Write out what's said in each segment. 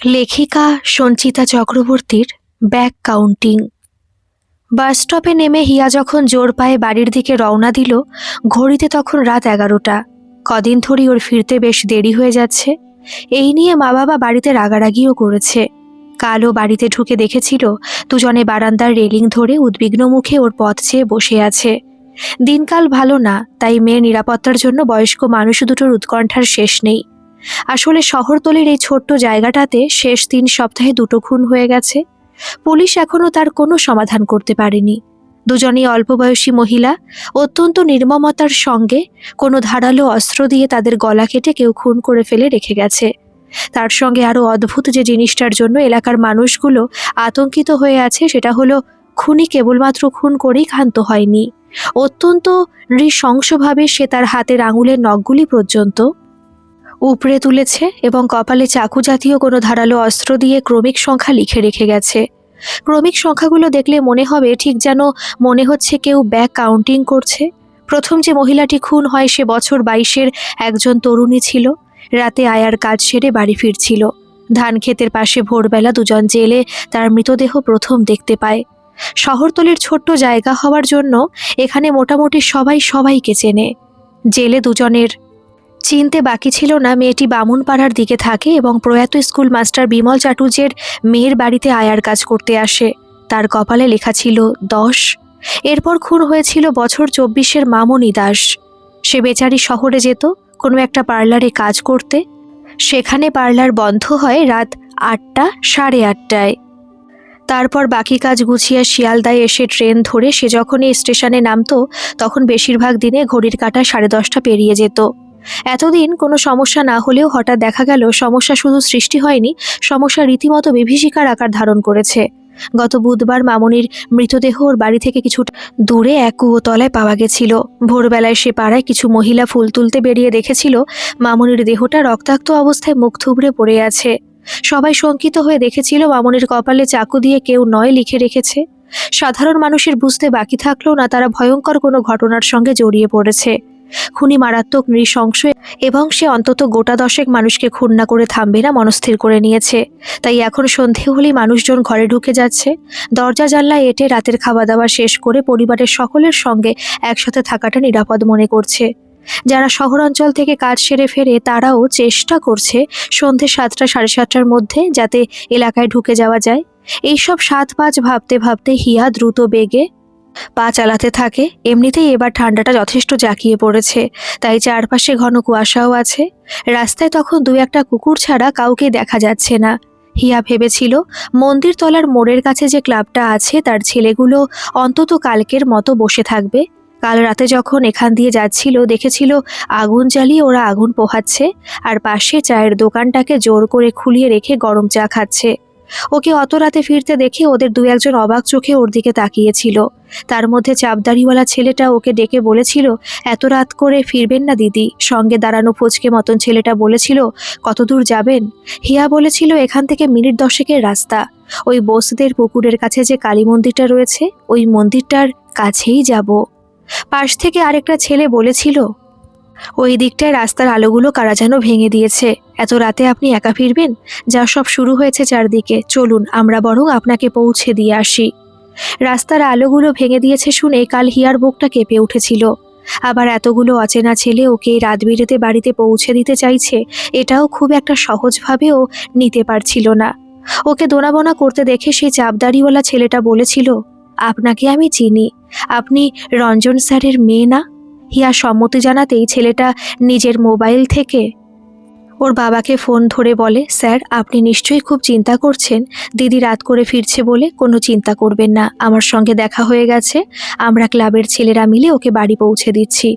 লেখিকা সঞ্চিতা চক্রবর্তীর back counting. বাস স্টপে নেমে হিয়া যখন জোর পায়ে বাড়ির দিকে রওনা দিল, ঘড়িতে তখন রাত 11টা। কদিন ধরেই ওর ফিরতে বেশ দেরি হয়ে যাচ্ছে। এই নিয়ে মা বাবা বাড়িতে রাগারাগিও করেছে। কালও বাড়িতে ঢুকে দেখেছিল দুজনে বারান্দার রেলিং ধরে উদ্বিগ্ন মুখে ওর পথ চেয়ে বসে আছে। দিনকাল ভালো না, তাই মেয়ের নিরাপত্তার জন্য বয়স্ক মানুষ দুটোর উৎকণ্ঠার শেষ নেই। আসলে শহরতলির এই ছোট্ট জায়গাটাতে শেষ 3 সপ্তাহে 2টো খুন হয়ে গেছে। পুলিশ এখনো তার কোনো সমাধান করতে পারেনি। দুজনেই অল্প বয়সী মহিলা, অত্যন্ত নির্মমতার সঙ্গে কোনো ধারালো অস্ত্র দিয়ে তাদের গলা কেটে কেউ খুন করে ফেলে রেখে গেছে। তার সঙ্গে আরও অদ্ভুত যে জিনিসটার জন্য এলাকার মানুষগুলো আতঙ্কিত হয়ে আছে সেটা হলো, খুনি কেবলমাত্র খুন করেই ক্ষান্ত হয়নি, অত্যন্ত নৃশংসভাবে সে তার হাতের আঙুলের নখগুলি পর্যন্ত উপড়ে তুলেছে এবং কপালে চাকু জাতীয় কোনো ধারালো অস্ত্র দিয়ে ক্রমিক সংখ্যা লিখে রেখে গেছে। ক্রমিক সংখ্যাগুলো দেখলে মনে হবে, ঠিক যেন মনে হচ্ছে কেউ ব্যাক কাউন্টিং করছে। প্রথম যে মহিলাটি খুন হয় সে বছর 22-এর একজন তরুণী ছিল। রাতে আয়ার কাজ সেরে বাড়ি ফিরছিল। ধান ক্ষেতের পাশে ভোরবেলা দুজন জেলে তার মৃতদেহ প্রথম দেখতে পায়। শহরতলির ছোট্ট জায়গা হওয়ার জন্য এখানে মোটামুটি সবাই সবাইকে চেনে। জেলে দুজনের চিনতে বাকি ছিল না, মেয়েটি বামুনপাড়ার দিকে থাকে এবং প্রয়াত স্কুল মাস্টার বিমল চাটুর্যের মেয়ের বাড়িতে আয়ার কাজ করতে আসে। তার কপালে লেখা ছিল 10। এরপর খুন হয়েছিল বছর 24-এর মামনি দাস। সে বেচারি শহরে যেত কোনো একটা পার্লারে কাজ করতে। সেখানে পার্লার বন্ধ হয় রাত 8টা, 8:30টায়। তারপর বাকি কাজ গুছিয়ে শিয়ালদায় এসে ট্রেন ধরে সে যখন এই স্টেশনে নামতো তখন বেশিরভাগ দিনে ঘড়ির কাঁটা 10:30 পেরিয়ে যেত। এতদিন কোনো সমস্যা না হলেও হঠাৎ দেখা গেল সমস্যা শুধু সৃষ্টি হয়নি, সমস্যা রীতিমতো বিভীষিকার আকার ধারণ করেছে। গত বুধবার মামনির মৃতদেহ ওর বাড়ি থেকে কিছুটা দূরে এক কুয়োতলায় পাওয়া গেছিল। ভোরবেলায় সে পাড়ায় কিছু মহিলা ফুল তুলতে বেরিয়ে দেখেছিল মামনির দেহটা রক্তাক্ত অবস্থায় মুখ থুবড়ে পড়ে আছে। সবাই শঙ্কিত হয়ে দেখেছিল মামনির কপালে চাকু দিয়ে কেউ নয় লিখে রেখেছে। সাধারণ মানুষের বুঝতে বাকি থাকলেও না তারা ভয়ঙ্কর কোনো ঘটনার সঙ্গে জড়িয়ে পড়েছে। খুনি মারাত্মক, নৃশংস এবং সে অন্তত গোটা 10 মানুষকে খুন না করে থামবে না মনস্থির করে নিয়েছে। তাই এখন সন্ধে হলেই মানুষজন ঘরে ঢুকে যাচ্ছে। দরজা জানলা এঁটে রাতের খাওয়া দাওয়া শেষ করে পরিবারের সকলের সঙ্গে একসাথে থাকাটা নিরাপদ মনে করছে। যারা শহরাঞ্চল থেকে কাজ সেরে ফেরে তারাও চেষ্টা করছে সন্ধে 7টা, 7:30টার মধ্যে যাতে এলাকায় ঢুকে যাওয়া যায়। এইসব 7-5 ভাবতে ভাবতে হিয়া দ্রুত বেগে পা চালাতে থাকে। এমনিতেই এবার ঠান্ডাটা যথেষ্ট জাঁকিয়ে পড়েছে, তাই চারপাশে ঘন কুয়াশাও আছে। রাস্তায় তখন 2-1টা কুকুর ছাড়া কাউকে দেখা যাচ্ছে না। হিয়া ভেবেছিল মন্দির তলার মোড়ের কাছে যে ক্লাবটা আছে তার ছেলেগুলো অন্তত কালকের মতো বসে থাকবে। কাল রাতে যখন এখান দিয়ে যাচ্ছিল দেখেছিল আগুন জ্বালিয়ে ওরা আগুন পোহাচ্ছে আর পাশে চায়ের দোকানটাকে জোর করে খুলিয়ে রেখে গরম চা খাচ্ছে। ওকে অত রাতে ফিরতে দেখে ওদের 2-1জন অবাক চোখে ওর দিকে তাকিয়েছিল। তার মধ্যে চাপদাড়িওয়ালা ছেলেটা ওকে ডেকে বলেছিল, এত রাত করে ফিরবেন না দিদি। সঙ্গে দাঁড়ানো ফচকে মতন ছেলেটা বলেছিল, কত দূর যাবেন? হিয়া বলেছিল, এখান থেকে মিনিট 10-এর রাস্তা। ওই বোসদের পুকুরের কাছে যে কালী মন্দিরটা রয়েছে ওই মন্দিরটার কাছেই যাব। পাশ থেকে আরেকটা ছেলে বলেছিল, ওই দিকটায় রাস্তার আলোগুলো কারা যেন ভেঙে দিয়েছে। এত রাতে আপনি একা ফিরবেন? যা সব শুরু হয়েছে চারদিকে, চলুন আমরা বরং আপনাকে পৌঁছে দিয়ে আসি। রাস্তার আলোগুলো ভেঙে দিয়েছে শুনে কাল হিয়ার বুকটা কেঁপে উঠেছিল। আবার এতগুলো অচেনা ছেলে ওকে রাত বিরেতে বাড়িতে পৌঁছে দিতে চাইছে, এটাও খুব একটা সহজভাবেও নিতে পারছিল না। ওকে দোনাবোনা করতে দেখে সেই চাপদাড়িওয়ালা ছেলেটা বলেছিল, আপনাকে আমি চিনি, আপনি রঞ্জন স্যারের মেয়ে না? হিয়া সম্মতি জানাতেই ছেলেটা নিজের মোবাইল থেকে ওর বাবাকে ফোন ধরে বলে, স্যার আপনি নিশ্চয়ই খুব চিন্তা করছেন, দিদি রাত করে ফিরছে বলে। কোনো চিন্তা করবেন না, আমার সঙ্গে দেখা হয়ে গেছে, আমরা ক্লাবের ছেলেরা মিলে ওকে বাড়ি পৌঁছে দিচ্ছি।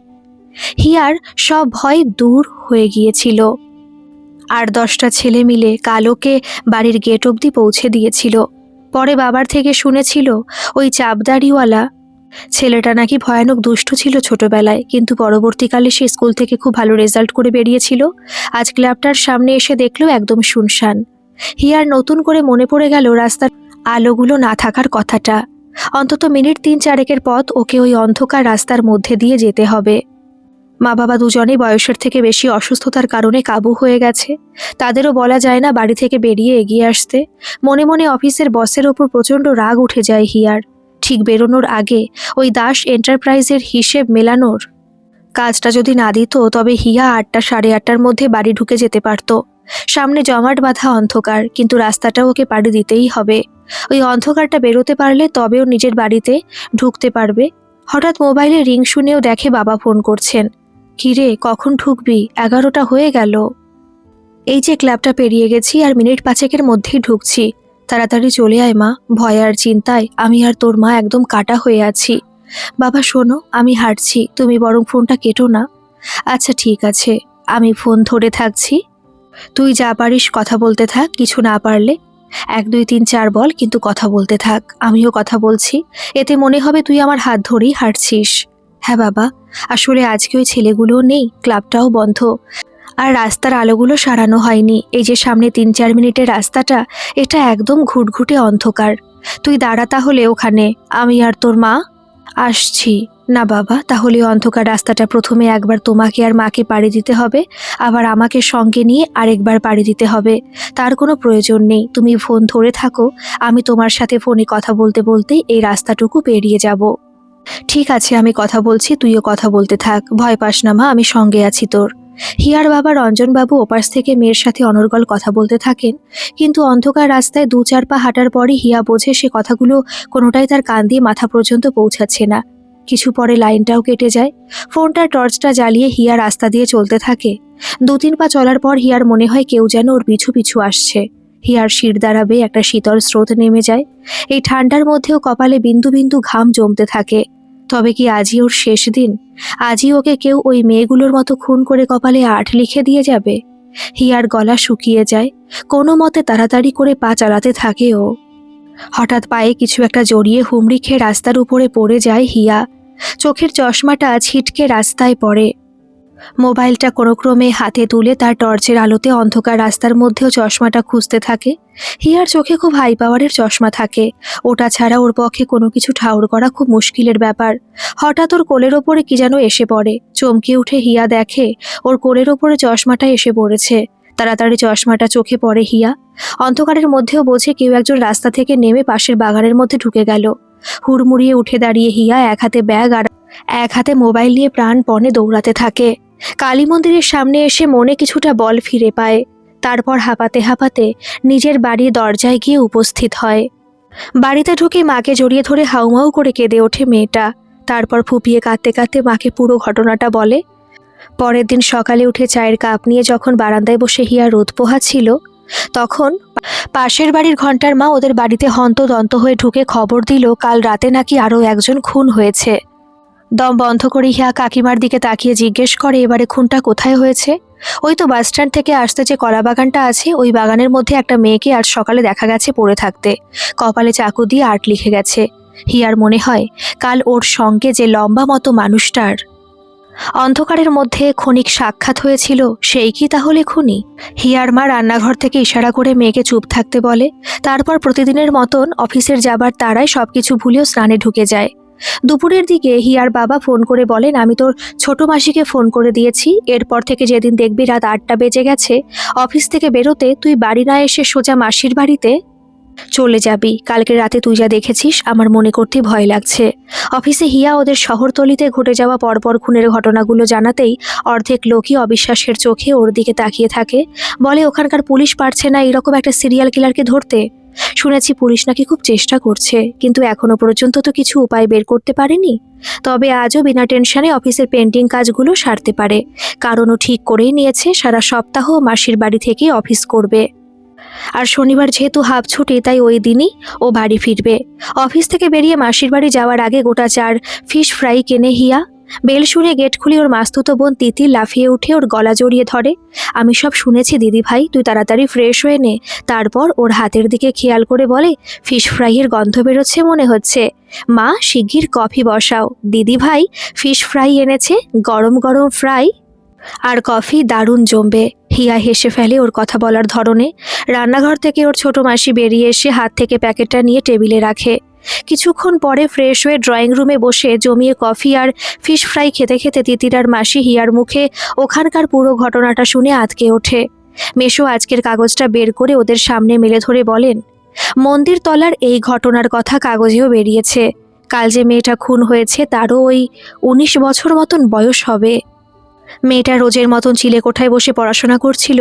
হিয়ার সব ভয় দূর হয়ে গিয়েছিল। 8-10টা ছেলে মিলে কালোকে বাড়ির গেট অবধি পৌঁছে দিয়েছিল। পরে বাবার থেকে শুনেছিল ওই চাপদাড়িওয়ালা ছেলেটা নাকি ভয়ানক দুষ্ট ছিল ছোটবেলায়, কিন্তু পরবর্তীকালে সে স্কুল থেকে খুব ভালো রেজাল্ট করে বেরিয়েছিল। আজ ক্লাবটার সামনে এসে দেখলো একদম শুনশান। হিয়ার নতুন করে মনে পড়ে গেল রাস্তার আলোগুলো না থাকার কথাটা। অন্তত মিনিট 3-4 পথ ওকে ওই অন্ধকার রাস্তার মধ্যে দিয়ে যেতে হবে। মা বাবা দুজনেই বয়সের থেকে বেশি অসুস্থতার কারণে কাবু হয়ে গেছে। তাদেরও বলা যায় না বাড়ি থেকে বেরিয়ে এগিয়ে আসতে। মনে মনে অফিসের বসের ওপর প্রচণ্ড রাগ উঠে যায় হিয়ার। ঠিক বেরোনোর আগে ওই দাস এন্টারপ্রাইজের হিসেব মেলানোর কাজটা যদি না দিত, তবে হিয়া 8টা সাড়ে 8টার মধ্যে বাড়ি ঢুকে যেতে পারত। সামনে জমাট বাঁধা অন্ধকার, কিন্তু রাস্তাটাও ওকে পাড়ি দিতেই হবে। ওই অন্ধকারটা বেরোতে পারলে তবেও নিজের বাড়িতে ঢুকতে পারবে। হঠাৎ মোবাইলে রিং শুনেও দেখে বাবা ফোন করছেন। কিরে, কখন ঢুকবি? 11টা হয়ে গেল। এই যে ক্লাবটা পেরিয়ে গেছি, আর মিনিট 5-এর মধ্যেই ঢুকছি। তাড়াতাড়ি চলে আয় মা, ভয় আর চিন্তায় আমি আর তোর মা একদম কাটা হয়ে আছি। বাবা শোনো, আমি হাঁটছি, তুমি বরং ফোনটা কেটো না। আচ্ছা ঠিক আছে, আমি ফোন ধরে থাকছি, তুই যা পারিস কথা বলতে থাক। কিছু না পারলে 1 2 3 4 বল, কিন্তু কথা বলতে থাক। আমিও কথা বলছি, এতে মনে হবে তুই আমার হাত ধরেই হাঁটছিস। হ্যাঁ বাবা, আসলে আজকে ওই ছেলেগুলোও নেই, ক্লাবটাও বন্ধ, আর রাস্তার আলোগুলো সারানো হয়নি। এই যে সামনে 3-4 মিনিটের রাস্তাটা, এটা একদম ঘুটঘুটে অন্ধকার। তুই দাঁড়া তাহলে ওখানে, আমি আর তোর মা আসছি। না বাবা, তাহলে অন্ধকার রাস্তাটা প্রথমে একবার তোমাকে আর মাকে পাড়ি দিতে হবে, আবার আমাকে সঙ্গে নিয়ে আরেকবার পাড়ি দিতে হবে। তার কোনো প্রয়োজন নেই, তুমি ফোন ধরে থাকো, আমি তোমার সাথে ফোনে কথা বলতে বলতে এই রাস্তাটুকু পেরিয়ে যাব। ঠিক আছে, আমি কথা বলছি, তুইও কথা বলতে থাক। ভয় পাস না মা, আমি সঙ্গে আছি তোর। হিয়ার বাবা রঞ্জনবাবু ওপাশ থেকে মেয়ের সাথে অনর্গল কথা বলতে থাকেন, কিন্তু অন্ধকার রাস্তায় 2-4 পা হাঁটার পরই হিয়া বোঝে সে কথাগুলো কোনোটাই তার কান দিয়ে মাথা পর্যন্ত পৌঁছাচ্ছে না। কিছু পরে লাইনটাও কেটে যায়। ফোনটার টর্চটা জ্বালিয়ে হিয়া রাস্তা দিয়ে চলতে থাকে। 2-3 পা চলার পর হিয়ার মনে হয় কেউ যেন ওর পিছু পিছু আসছে। হিয়ার শির দ্বারাবে একটা শীতল স্রোত নেমে যায়। এই ঠান্ডার মধ্যেও কপালে বিন্দু বিন্দু ঘাম জমতে থাকে। তবে কি আজই ওর শেষ দিন? আজই ওকে কেউ ওই মেয়েগুলোর মতো খুন করে কপালে 8 লিখে দিয়ে যাবে? হিয়ার গলা শুকিয়ে যায়। কোনো মতে তাড়াতাড়ি করে পা চালাতে থাকে ও। হঠাৎ পায়ে কিছু একটা জড়িয়ে হুমড়ি খেয়ে রাস্তার উপরে পড়ে যায় হিয়া। চোখের চশমাটা ছিটকে রাস্তায় পড়ে। মোবাইলটা কোনো ক্রমে হাতে তুলে তার টর্চের আলোতে অন্ধকার রাস্তার মধ্যেও চশমাটা খুঁজতে থাকে। হিয়ার চোখে খুব হাই পাওয়ারের চশমা থাকে, ওটা ছাড়া ওর পক্ষে কোনো কিছু ঠাউর করা খুব মুশকিলের ব্যাপার। হঠাৎ ওর কোলের ওপরে কি যেন এসে পড়ে। চমকে উঠে হিয়া দেখে ওর কোলের ওপরে চশমাটা এসে পড়েছে। তাড়াতাড়ি চশমাটা চোখে পড়ে হিয়া। অন্ধকারের মধ্যেও বোঝে কেউ একজন রাস্তা থেকে নেমে পাশের বাগানের মধ্যে ঢুকে গেল। হুড়মুড়িয়ে উঠে দাঁড়িয়ে হিয়া এক হাতে ব্যাগ আর এক হাতে মোবাইল নিয়ে প্রাণপণে দৌড়াতে থাকে। কালী মন্দিরের সামনে এসে মনে কিছুটা বল ফিরে পায়। তারপর হাঁপাতে হাঁপাতে নিজের বাড়ির দরজায় গিয়ে উপস্থিত হয়। বাড়িতে ঢুকে মাকে জড়িয়ে ধরে হাউমাউ করে কেঁদে ওঠে মেয়েটা। তারপর ফুপিয়ে কাঁদতে কাঁদতে মাকে পুরো ঘটনাটা বলে। পরের দিন সকালে উঠে চায়ের কাপ নিয়ে যখন বারান্দায় বসে হিয়া রোদ পোহাচ্ছিল, তখন পাশের বাড়ির ঘন্টার মা ওদের বাড়িতে হন্তদন্ত হয়ে ঢুকে খবর দিল কাল রাতে নাকি আরও একজন খুন হয়েছে। দম বন্ধ করে হিয়া কাকিমার দিকে তাকিয়ে জিজ্ঞেস করে, এবারে খুনটা কোথায় হয়েছে? ওই তো বাসস্ট্যান্ড থেকে আসতে যে কলা বাগানটা আছে, ওই বাগানের মধ্যে একটা মেয়েকে আজ সকালে দেখা গেছে পড়ে থাকতে, কপালে চাকু দিয়ে 8 লিখে গেছে। হিয়ার মনে হয় কাল ওর সঙ্গে যে লম্বা মতো মানুষটার অন্ধকারের মধ্যে ক্ষণিক সাক্ষাৎ হয়েছিল, সেই কি তাহলে খুনি? হিয়ার মা রান্নাঘর থেকে ইশারা করে মেয়েকে চুপ থাকতে বলে। তারপর প্রতিদিনের মতন অফিসের যাবার তাড়ায় সবকিছু ভুলেও স্নানে ঢুকে যায়। দুপুরের দিকে হিয়ার বাবা ফোন করে বলেন, আমি তোর ছোট মাসিকে ফোন করে দিয়েছি, এরপর থেকে যেদিন দেখবি রাত 8টা বেজে গেছে, অফিস থেকে বেরোতে তুই বাড়ি না এসে সোজা মাসির বাড়িতে চলে যাবি। কালকে রাতে তুই যা দেখেছিস আমার মনে করতে ভয় লাগছে। অফিসে হিয়া ওদের শহরতলিতে ঘটে যাওয়া পরপর খুনের ঘটনাগুলো জানাতেই অর্ধেক লোকই অবিশ্বাসের চোখে ওর দিকে তাকিয়ে থাকে। বলে, ওখানকার পুলিশ পারছে না এরকম একটা সিরিয়াল কিলারকে ধরতে? শুনেছি পুলিশ নাকি খুব চেষ্টা করছে, কিন্তু এখনো পর্যন্ত তো কিছু উপায় বের করতে পারেনি। তবে আজও বিনা টেনশনে অফিসের পেন্টিং কাজগুলো সারতে পারে, কারণ ও ঠিক করেই নিয়েছে সারা সপ্তাহ মাসির বাড়ি থেকে অফিস করবে। আর শনিবার যেহেতু হাফ ছুটি, তাই ওই দিনই ও বাড়ি ফিরবে। অফিস থেকে বেরিয়ে মাসির বাড়ি যাওয়ার আগে গোটা 4 ফিশ ফ্রাই কেনে হিয়া। বেল শুনে গেট খুলে ওর মাস্তুতো বোন তিতি লাফিয়ে উঠে ওর গলা জড়িয়ে ধরে। আমি সব শুনেছি দিদি ভাই, তুই তাড়াতাড়ি ফ্রেশ হয়ে নে। তারপর ওর হাতের দিকে খেয়াল করে বলে, ফিশ ফ্রাইয়ের গন্ধ বেরোচ্ছে মনে হচ্ছে। মা শিগগির কফি বসাও, দিদি ভাই ফিশ ফ্রাই এনেছে, গরম গরম ফ্রাই। আর কফি দারুণ জমবে। হিয়া হেসে ফেলে ওর কথা বলার ধরনে। রান্নাঘর থেকে ওর ছোট মাসি বেরিয়ে এসে হাত থেকে প্যাকেটটা নিয়ে টেবিলে রাখে। কিছুক্ষণ পরে ফ্রেশ হয়ে ড্রয়িং রুমে বসে জমিয়ে কফি আর ফিশ ফ্রাই খেতে খেতে তিতির আর মাসি হিয়ার মুখে ওখানকার পুরো ঘটনাটা শুনে আঁতকে ওঠে। মেশো আজকের কাগজটা বের করে ওদের সামনে মেলে ধরে বলেন, মন্দির তলার এই ঘটনার কথা কাগজেও বেরিয়েছে। কাল যে মেয়েটা খুন হয়েছে তারও ওই 19 বছর মতন বয়স হবে। মেয়েটা রোজের মতন চিলেকোঠায় বসে পড়াশোনা করছিল।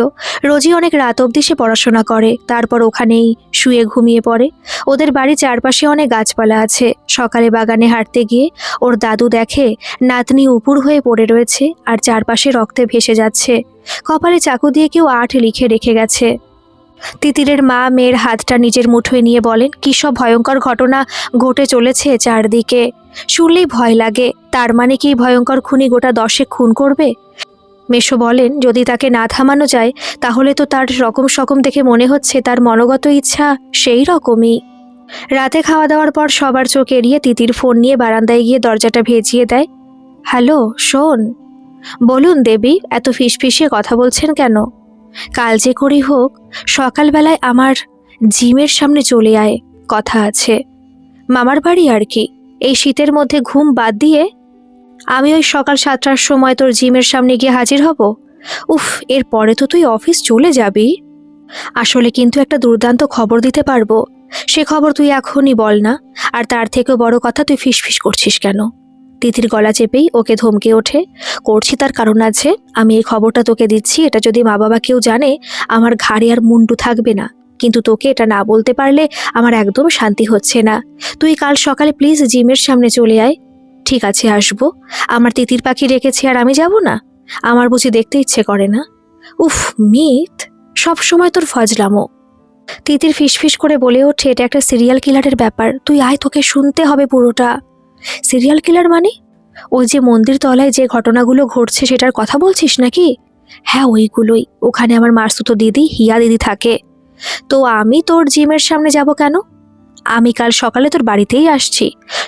রোজই অনেক রাত অবধি সে পড়াশোনা করে, তারপর ওখানেই শুয়ে ঘুমিয়ে পড়ে। ওদের বাড়ির চারপাশে অনেক গাছপালা আছে। সকালে বাগানে হাঁটতে গিয়ে ওর দাদু দেখে নাতনি উপুর হয়ে পড়ে রয়েছে আর চারপাশে রক্তে ভেসে যাচ্ছে। কপালে চাকু দিয়ে কেউ 8 লিখে রেখে গেছে। তিতিরের মা মেয়ের হাতটা নিজের মুঠোয় নিয়ে বলেন, কী সব ভয়ঙ্কর ঘটনা ঘটে চলেছে চারদিকে। শুনলেই ভয় লাগে। তার মানে কি ভয়ঙ্কর খুনি গোটা 10 খুন করবে? মেশো বলেন, যদি তাকে না থামানো যায় তাহলে তো তার রকম সকম দেখে মনে হচ্ছে তার মনোগত ইচ্ছা সেই রকমই। রাতে খাওয়া দাওয়ার পর সবার চোখ এড়িয়ে তিতির ফোন নিয়ে বারান্দায় গিয়ে দরজাটা ভেজিয়ে দেয়। হ্যালো, শোন। বলুন দেবী, এত ফিসফিসিয়ে কথা বলছেন কেন? কাল যে করি হোক সকালবেলায় আমার জিমের সামনে চলে আয়, কথা আছে। মামার বাড়ি আর কি, এই শীতের মধ্যে ঘুম বাদ দিয়ে আমি ওই সকাল 7টার সময় তোর জিমের সামনে গিয়ে হাজির হব। উফ, এর পরে তো তুই অফিস চলে যাবি। আসলে কিন্তু একটা দুর্দান্ত খবর দিতে পারবো, সে খবর তুই এখনই বল না। আর তার থেকেও বড় কথা, তুই ফিসফিস করছিস কেন? তিতির গলা চেপেই ওকে ধমকে ওঠে। করছি তার কারণ আছে। আমি এই খবরটা তোকে দিচ্ছি, এটা যদি মা বাবা কেউ জানে আমার ঘাড়ে আর মুন্ডু থাকবে না। কিন্তু তোকে এটা না বলতে পারলে আমার একদম শান্তি হচ্ছে না। তুই কাল সকালে প্লিজ জিমের সামনে চলে আয়। ঠিক আছে, আসবো। আমার তিতির পাখি রেখেছি আর আমি যাব না? আমার বুঝি দেখতে ইচ্ছে করে না? উফ মিত, সব সময় তোর ফজলামো। তিতির ফিসফিস করে বলে ওঠে, এটা একটা সিরিয়াল কিলারের ব্যাপার, তুই আয়, তোকে শুনতে হবে পুরোটা। সিরিয়াল কিলার মানে? ওই যে মন্দির তলায় যে ঘটনাগুলো ঘটছে সেটার কথা বলছিস নাকি? হ্যাঁ, ওইগুলোই। ওখানে আমার মাসতুতো দিদি হিয়া দিদি থাকে। তো আমি তোর জিমের সামনে যাব কেন? আমি কাল সকালে তোর বাড়িতেই আসছি।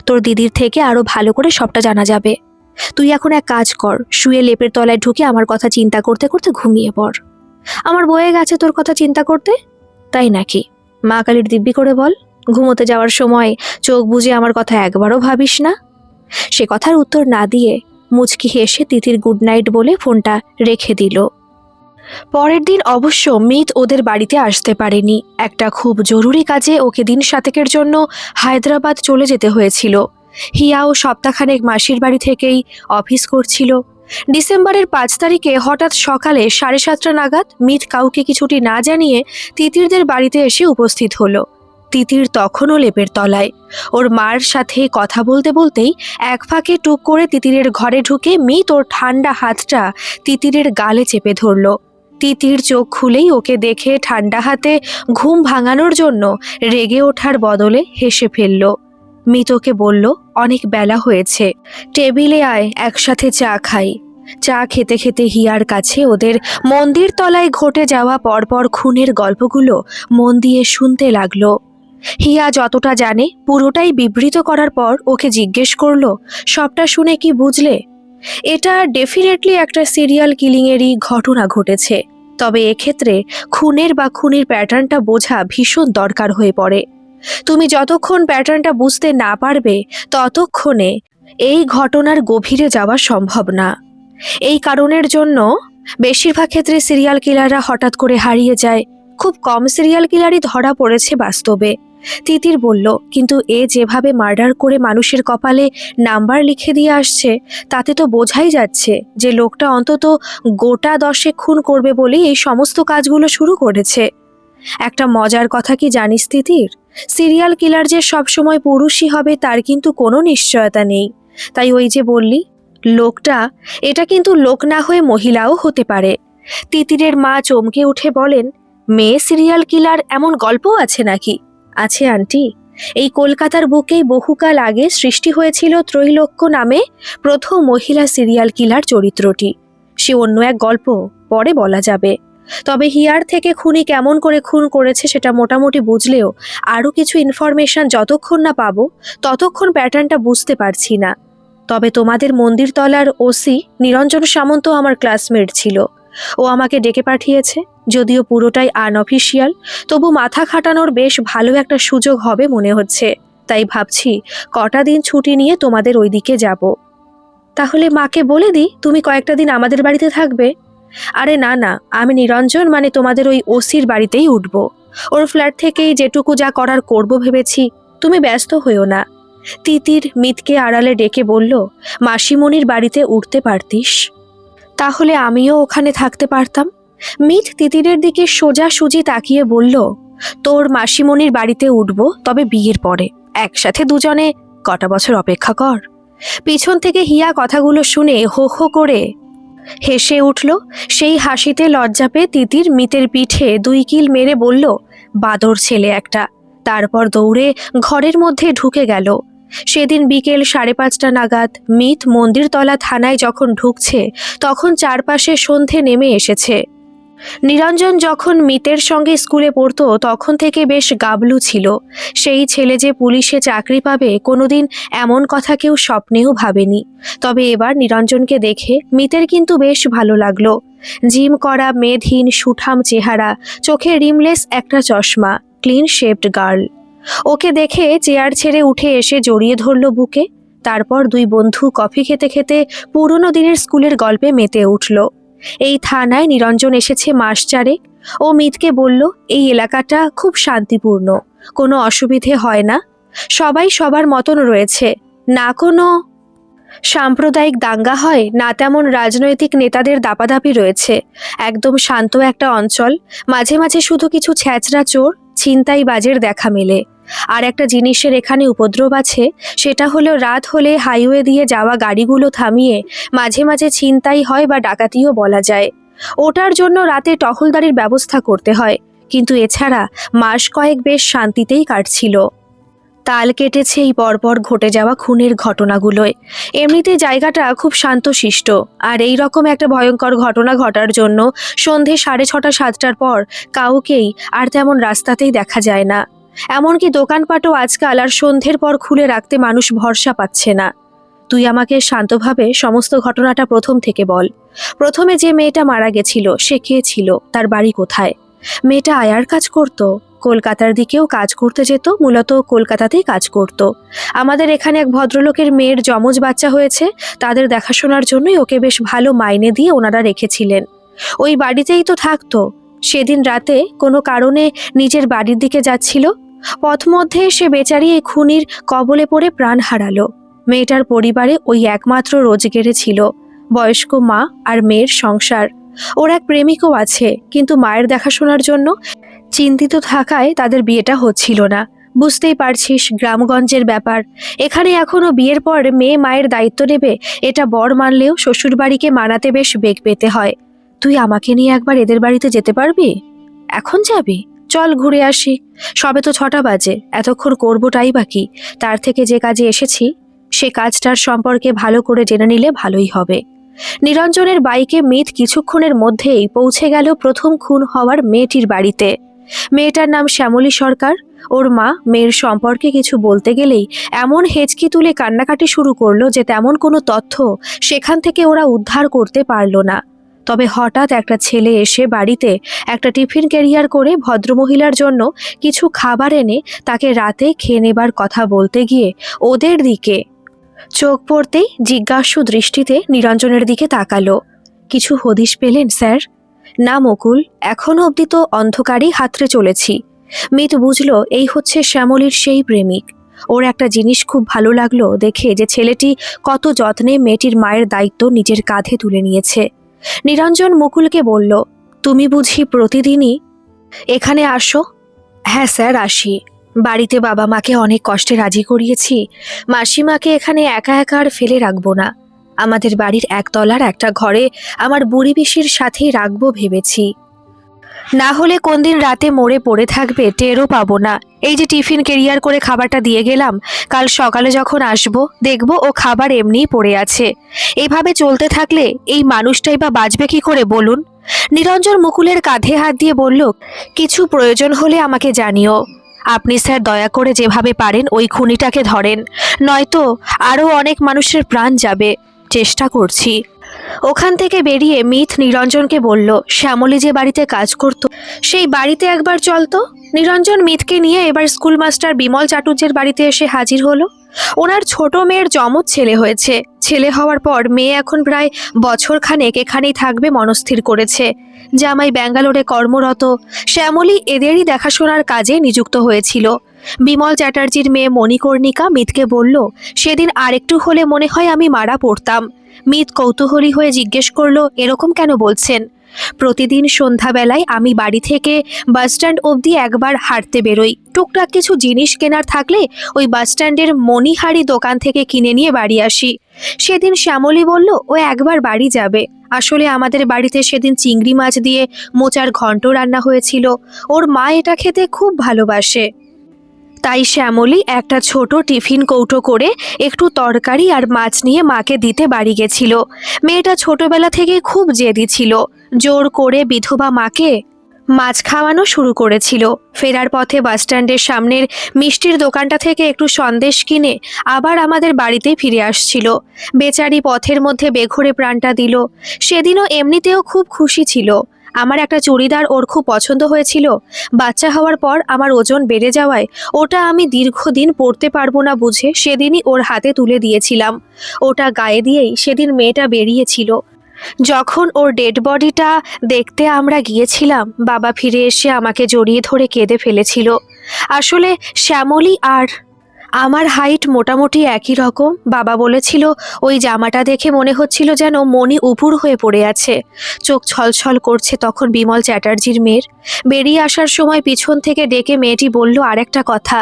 তোর দিদির থেকে আরো ভালো করে সবটা জানা যাবে। তুই এখন এক কাজ কর, শুয়ে লেপের তলায় ঢুকে আমার কথা চিন্তা করতে করতে ঘুমিয়ে পড়। আমার বয়ে গেছে তোর কথা চিন্তা করতে। তাই নাকি? মা কালীর দিব্যি করে বল, ঘুমোতে যাওয়ার সময় চোখ বুজে আমার কথা একবারও ভাবিস না? সে কথার উত্তর না দিয়ে মুচকি হেসে তিতির গুড নাইট বলে ফোনটা রেখে দিল। পরের দিন অবশ্য মিত ওদের বাড়িতে আসতে পারেনি। একটা খুব জরুরি কাজে ওকে দিন 7 জন্য হায়দ্রাবাদ চলে যেতে হয়েছিল। হিয়াও সপ্তাহখানেক মাসির বাড়ি থেকেই অফিস করছিল। ডিসেম্বরের 5 তারিখে হঠাৎ সকালে 7:30 নাগাদ মিত কাউকে কিছুটি না জানিয়ে তিতিরদের বাড়িতে এসে উপস্থিত হলো। তিতির তখনও লেপের তলায়। ওর মার সাথে কথা বলতে বলতেই এক ফাঁকে টুক করে তিতিরের ঘরে ঢুকে মিত ওর ঠান্ডা হাতটা তিতিরের গালে চেপে ধরল। তিতির চোখ খুলেই ওকে দেখে ঠান্ডা হাতে ঘুম ভাঙানোর জন্য রেগে ওঠার বদলে হেসে ফেলল। মিত ওকে বলল, অনেক বেলা হয়েছে, টেবিলে আয়, একসাথে চা খাই। চা খেতে খেতে হিয়ার কাছে ওদের মন্দির তলায় ঘটে যাওয়া পরপর খুনের গল্পগুলো মন দিয়ে শুনতে লাগলো। হিয়া যতটা জানে পুরোটাই বিবৃত করার পর ওকে জিজ্ঞেস করলো, সবটা শুনে কি বুঝলে? এটা ডেফিনেটলি একটা সিরিয়াল কিলিংয়েরই ঘটনা ঘটেছে, তবে এক্ষেত্রে খুনের বা খুনির প্যাটার্নটা বোঝা ভীষণ দরকার হয়ে পড়ে। তুমি যতক্ষণ প্যাটার্নটা বুঝতে না পারবে ততক্ষণে এই ঘটনার গভীরে যাওয়া সম্ভব না। এই কারণের জন্য বেশিরভাগ ক্ষেত্রে সিরিয়াল কিলাররা হঠাৎ করে হারিয়ে যায়। খুব কম সিরিয়াল কিলারই ধরা পড়েছে বাস্তবে। তিতির বলল, কিন্তু এ যেভাবে মার্ডার করে মানুষের কপালে নাম্বার লিখে দিয়ে আসছে তাতে তো বোঝাই যাচ্ছে যে লোকটা অন্তত গোটা 10 খুন করবে বলেই এই সমস্ত কাজগুলো শুরু করেছে। একটা মজার কথা কি জানিস তিতির? সিরিয়াল কিলার যে সবসময় পুরুষই হবে তার কিন্তু কোনো নিশ্চয়তা নেই। তাই ওই যে বললি লোকটা, এটা কিন্তু লোক না হয়ে মহিলাও হতে পারে। তিতিরের মা চমকে উঠে বলেন, মেয়ে সিরিয়াল কিলার এমন গল্পও আছে নাকি? আছে আন্টি। এই কলকাতার বুকেই বহুকাল আগে সৃষ্টি হয়েছিল ত্রৈলোক্য নামে প্রথম মহিলা সিরিয়াল কিলার চরিত্রটি। সে অন্য এক গল্প, পরে বলা যাবে। তবে হিয়ার থেকে খুনি কেমন করে খুন করেছে সেটা মোটামুটি বুঝলেও আরও কিছু ইনফরমেশন যতক্ষণ না পাবো ততক্ষণ প্যাটার্নটা বুঝতে পারছি না। তবে তোমাদের মন্দিরতলার ওসি নিরঞ্জন সামন্ত আমার ক্লাসমেট ছিল। ও আমাকে ডেকে পাঠিয়েছে, যদিও পুরোটাই আনঅফিসিয়াল, তবু মাথা খাটানোর বেশ ভালো একটা সুযোগ হবে মনে হচ্ছে। তাই ভাবছি কটা দিন ছুটি নিয়ে তোমাদের ওইদিকে যাব। তাহলে মাকে বলে দিই তুমি কয়েকটা দিন আমাদের বাড়িতে থাকবে। আরে না না, আমি নিরঞ্জন মানে তোমাদের ওই ওসির বাড়িতেই উঠব। ওর ফ্ল্যাট থেকেই যেটুকু যা করার করব ভেবেছি, তুমি ব্যস্ত হইও না। তিতির মিতকে আড়ালে ডেকে বলল, মাসিমণির বাড়িতে উঠতে পারতিস, তাহলে আমিও ওখানে থাকতে পারতাম। মিত তিতিরের দিকে সোজাসুজি তাকিয়ে বলল, তোর মাসিমণির বাড়িতে উঠব, তবে বিয়ের পরে। একসাথে দুজনে কটা বছর অপেক্ষা কর। পিছন থেকে হিয়া কথাগুলো শুনে হো হো করে হেসে উঠল। সেই হাসিতে লজ্জা পেয়ে তিতির মিতের পিঠে 2 কিল মেরে বলল, বাদর ছেলে একটা। তারপর দৌড়ে ঘরের মধ্যে ঢুকে গেল। সেদিন বিকেল 5:30 নাগাদ মিত মন্দিরতলা থানায় যখন ঢুকছে, তখন চারপাশে সন্ধে নেমে এসেছে। নিরঞ্জন যখন মিতের সঙ্গে স্কুলে পড়তো তখন থেকে বেশ গাবলু ছিল। সেই ছেলে যে পুলিশে চাকরি পাবে কোনোদিন এমন কথা কেউ স্বপ্নেও ভাবেনি। তবে এবার নিরঞ্জনকে দেখে মিতের কিন্তু বেশ ভালো লাগলো। জিম করা, মেদহীন, সুঠাম চেহারা, চোখে রিমলেস একটা চশমা, ক্লিন শেপড গার্ল। ওকে দেখে চেয়ার ছেড়ে উঠে এসে জড়িয়ে ধরল বুকে। তারপর 2 বন্ধু কফি খেতে খেতে পুরনো দিনের স্কুলের গল্পে মেতে উঠল। এই থানায় নিরঞ্জন এসেছে মাস 4। ও মিতকে বলল, এই এলাকাটা খুব শান্তিপূর্ণ, কোনো অসুবিধে হয় না, সবাই সবার মতন রয়েছে, না কোনো সাম্প্রদায়িক দাঙ্গা হয়, না তেমন রাজনৈতিক নেতাদের দাপাদাপি রয়েছে। একদম শান্ত একটা অঞ্চল। মাঝে মাঝে শুধু কিছু ছ্যাচরা চোর, ছিনতাইবাজের দেখা মেলে। আর একটা জিনিসের এখানে উপদ্রব আছে, সেটা হলো রাত হলে হাইওয়ে দিয়ে যাওয়া গাড়িগুলো থামিয়ে মাঝে মাঝে ছিনতাই হয় বা ডাকাতিও বলা যায়। ওটার জন্য রাতে টহলদারির ব্যবস্থা করতে হয়, কিন্তু এছাড়া মাস কয়েক বেশ শান্তিতেই কাটছিল। তাল কেটেছে এই পরপর ঘটে যাওয়া খুনের ঘটনাগুলোয়। এমনিতে জায়গাটা খুব শান্তশিষ্ট, আর এই রকম একটা ভয়ঙ্কর ঘটনা ঘটার জন্য সন্ধে 6:30 7টার পর কাউকেই আর তেমন রাস্তাতেই দেখা যায় না। এমনকি দোকানপাটও আজকাল আর সন্ধ্যের পর খুলে রাখতে মানুষ ভরসা পাচ্ছে না। তুই আমাকে শান্তভাবে সমস্ত ঘটনাটা প্রথম থেকে বল। প্রথমে যে মেয়েটা মারা গেছিল সে কে ছিল, তার বাড়ি কোথায়? মেয়েটা আয়ার কাজ করত, কলকাতার দিকেও কাজ করতে যেত, মূলত কলকাতাতেই কাজ করত। আমাদের এখানে এক ভদ্রলোকের মেয়ের যমজ বাচ্চা হয়েছে, তাদের দেখাশোনার জন্যই ওকে বেশ ভালো মাইনে দিয়ে ওনারা রেখেছিলেন। ওই বাড়িতেই তো থাকতো। সেদিন রাতে কোনো কারণে নিজের বাড়ির দিকে যাচ্ছিল, পথমধ্যে সে বেচারি এই খুনির কবলে পড়ে প্রাণ হারালো। মেয়েটার পরিবারে ওই একমাত্র রোজগেরে ছিল, বয়স্ক মা আর মেয়ের সংসার। ওর এক প্রেমিকও আছে, কিন্তু মায়ের দেখাশোনার জন্য চিন্তিত থাকায় তাদের বিয়েটা হচ্ছিল না। বুঝতেই পারছিস গ্রামগঞ্জের ব্যাপার। এখানে এখনো বিয়ের পর মেয়ে মায়ের দায়িত্ব নেবে, এটা বর মানলেও শ্বশুরবাড়িকে মানাতে বেশ বেগ পেতে হয়। তুই আমাকে নিয়ে একবার এদের বাড়িতে যেতে পারবি? এখন যাবি? চল ঘুরে আসি। সবে তো 6টা বাজে, এতক্ষণ করবোটাই বাকি। তার থেকে যে কাজে এসেছি সে কাজটার সম্পর্কে ভালো করে জেনে নিলে ভালোই হবে। নিরঞ্জনের বাইকে মিত কিছুক্ষণের মধ্যেই পৌঁছে গেল প্রথম খুন হওয়ার মেয়েটির বাড়িতে। মেয়েটার নাম শ্যামলী সরকার। ওর মা মেয়ের সম্পর্কে কিছু বলতে গেলেই এমন হেঁচকি তুলে কান্নাকাটি শুরু করলো যে তেমন কোনো তথ্য সেখান থেকে ওরা উদ্ধার করতে পারল না। তবে হঠাৎ একটা ছেলে এসে বাড়িতে একটা টিফিন ক্যারিয়ার করে ভদ্রমহিলার জন্য কিছু খাবার এনে তাকে রাতে খেয়ে নেবার কথা বলতে গিয়ে ওদের দিকে চোখ পড়তেই জিজ্ঞাসু দৃষ্টিতে নিরঞ্জনের দিকে তাকালো। কিছু হদিশ পেলেন স্যার? না মুকুল, এখনো অবধি তো অন্ধকারেই হাতড়ে চলেছি। মিত বুঝল এই হচ্ছে শ্যামলীর সেই প্রেমিক। ওর একটা জিনিস খুব ভালো লাগলো দেখে, যে ছেলেটি কত যত্নে মেয়েটির মায়ের দায়িত্ব নিজের কাঁধে তুলে নিয়েছে। নিরঞ্জন মুকুলকে বলল, তুমি বুঝি প্রতিদিনই এখানে আসো? হ্যাঁ স্যার, আসি। বাড়িতে বাবা মাকে অনেক কষ্টে রাজি করিয়েছি। মাসিমাকে এখানে একা একা আর ফেলে রাখবো না। আমাদের বাড়ির একতলার একটা ঘরে আমার বুড়ি পিসির সাথেই রাখবো ভেবেছি। না হলে কোন দিন রাতে মরে পড়ে থাকবে, টেরও পাবো না। এই যে টিফিন ক্যারিয়ার করে খাবারটা দিয়ে গেলাম, কাল সকালে যখন আসবো দেখবো ও খাবার এমনিই পড়ে আছে। এভাবে চলতে থাকলে এই মানুষটাই বা বাঁচবে কি করে বলুন? নিরঞ্জন মুকুলের কাঁধে হাত দিয়ে বলল, কিছু প্রয়োজন হলে আমাকে জানিও। আপনি স্যার দয়া করে যেভাবে পারেন ওই খুনিটাকে ধরেন, নয়তো আরও অনেক মানুষের প্রাণ যাবে। চেষ্টা করছি। ওখান থেকে বেরিয়ে মিথ নিরঞ্জনকে বলল, শ্যামলী যে বাড়িতে কাজ করত সেই বাড়িতে একবার চলতো। নিরঞ্জন মিথকে নিয়ে এবার স্কুল মাস্টার বিমল চাটুর্যের বাড়িতে এসে হাজির হলো। ওনার ছোট মেয়ের যমজ ছেলে হয়েছে। ছেলে হওয়ার পর মেয়ে এখন প্রায় বছরখানেক এখানেই থাকবে মনস্থির করেছে। জামাই ব্যাঙ্গালোরে কর্মরত। শ্যামলী এদেরই দেখাশোনার কাজে নিযুক্ত হয়েছিল। বিমল চ্যাটার্জির মেয়ে মণিকর্ণিকা মিথকে বলল, সেদিন আরেকটু হলে মনে হয় আমি মারা পড়তাম। মিথ কৌতূহলী হয়ে জিজ্ঞেস করলো, এরকম কেন বলছেন? প্রতিদিন সন্ধ্যাবেলায় আমি বাড়ি থেকে বাসস্ট্যান্ড অবধি একবার হাঁটতে বেরোই। টুকটাক কিছু জিনিস কেনার থাকলে ওই বাসস্ট্যান্ডের মণিহারি দোকান থেকে কিনে নিয়ে বাড়ি আসি। সেদিন শ্যামলী বলল ও একবার বাড়ি যাবে। আসলে আমাদের বাড়িতে সেদিন চিংড়ি মাছ দিয়ে মোচার ঘন্ট রান্না হয়েছিল। ওর মা এটা খেতে খুব ভালোবাসে। তাই শ্যামলী একটা ছোট টিফিন কৌটো করে একটু তরকারি আর মাছ নিয়ে মাকে দিতে বাড়ি গেছিল। মেয়েটা ছোটবেলা থেকে খুব জেদি ছিল। জোর করে বিধবা মাকে মাছ খাওয়ানো শুরু করেছিল। ফেরার পথে বাসস্ট্যান্ডের সামনের মিষ্টির দোকানটা থেকে একটু সন্দেশ কিনে আবার আমাদের বাড়িতে ফিরে আসছিল। বেচারি পথের মধ্যে বেঘরে প্রাণটা দিল। সেদিনও এমনিতেও খুব খুশি ছিল। আমার একটা চুড়িদার ওর খুব পছন্দ হয়েছিল। বাচ্চা হওয়ার পর আমার ওজন বেড়ে যাওয়ায় ওটা আমি দীর্ঘদিন পরতে পারবো না বুঝে সেদিনই ওর হাতে তুলে দিয়েছিলাম। ওটা গায়ে দিয়েই সেদিন মেয়েটা বেরিয়েছিল। যখন ওর ডেড বডিটা দেখতে আমরা গিয়েছিলাম, বাবা ফিরে এসে আমাকে জড়িয়ে ধরে কেঁদে ফেলেছিল। আসলে শ্যামলী আর আমার হাইট মোটামুটি একই রকম। বাবা বলেছিল ওই জামাটা দেখে মনে হচ্ছিল যেন মণি উপুর হয়ে পড়ে আছে। চোখ ছলছল করছে তখন বিমল চ্যাটার্জির মেয়ের। বেরিয়ে আসার সময় পিছন থেকে ডেকে মেয়েটি বলল আরেকটা কথা,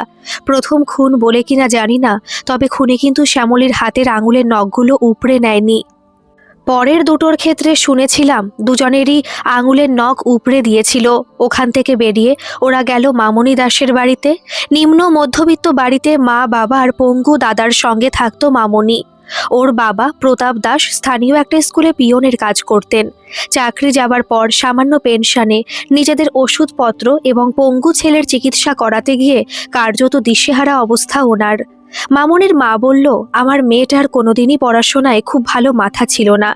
প্রথম খুন বলে কিনা জানি না, তবে খুনি কিন্তু শ্যামলীর হাতের আঙুলের নখগুলো উপড়ে নেয়নি। পরের দুটোর ক্ষেত্রে শুনেছিলাম দুজনেরই আঙুলের নখ উপড়ে দিয়েছিল। ওখান থেকে বেরিয়ে ওরা গেল মামনি দাসের বাড়িতে। নিম্ন মধ্যবিত্ত বাড়িতে মা বাবা আর পঙ্গু দাদার সঙ্গে থাকতো মামনি। ওর বাবা প্রতাপ দাস স্থানীয় একটা স্কুলে পিয়নের কাজ করতেন। চাকরি যাবার পর সামান্য পেনশনে নিজেদের ওষুধপত্র এবং পঙ্গু ছেলের চিকিৎসা করাতে গিয়ে কার্যত দিশেহারা অবস্থা ওনার। মামনির মা বলল, আমার মেয়েটার কোনোদিনই পড়াশোনায় খুব ভালো মাথা ছিল না,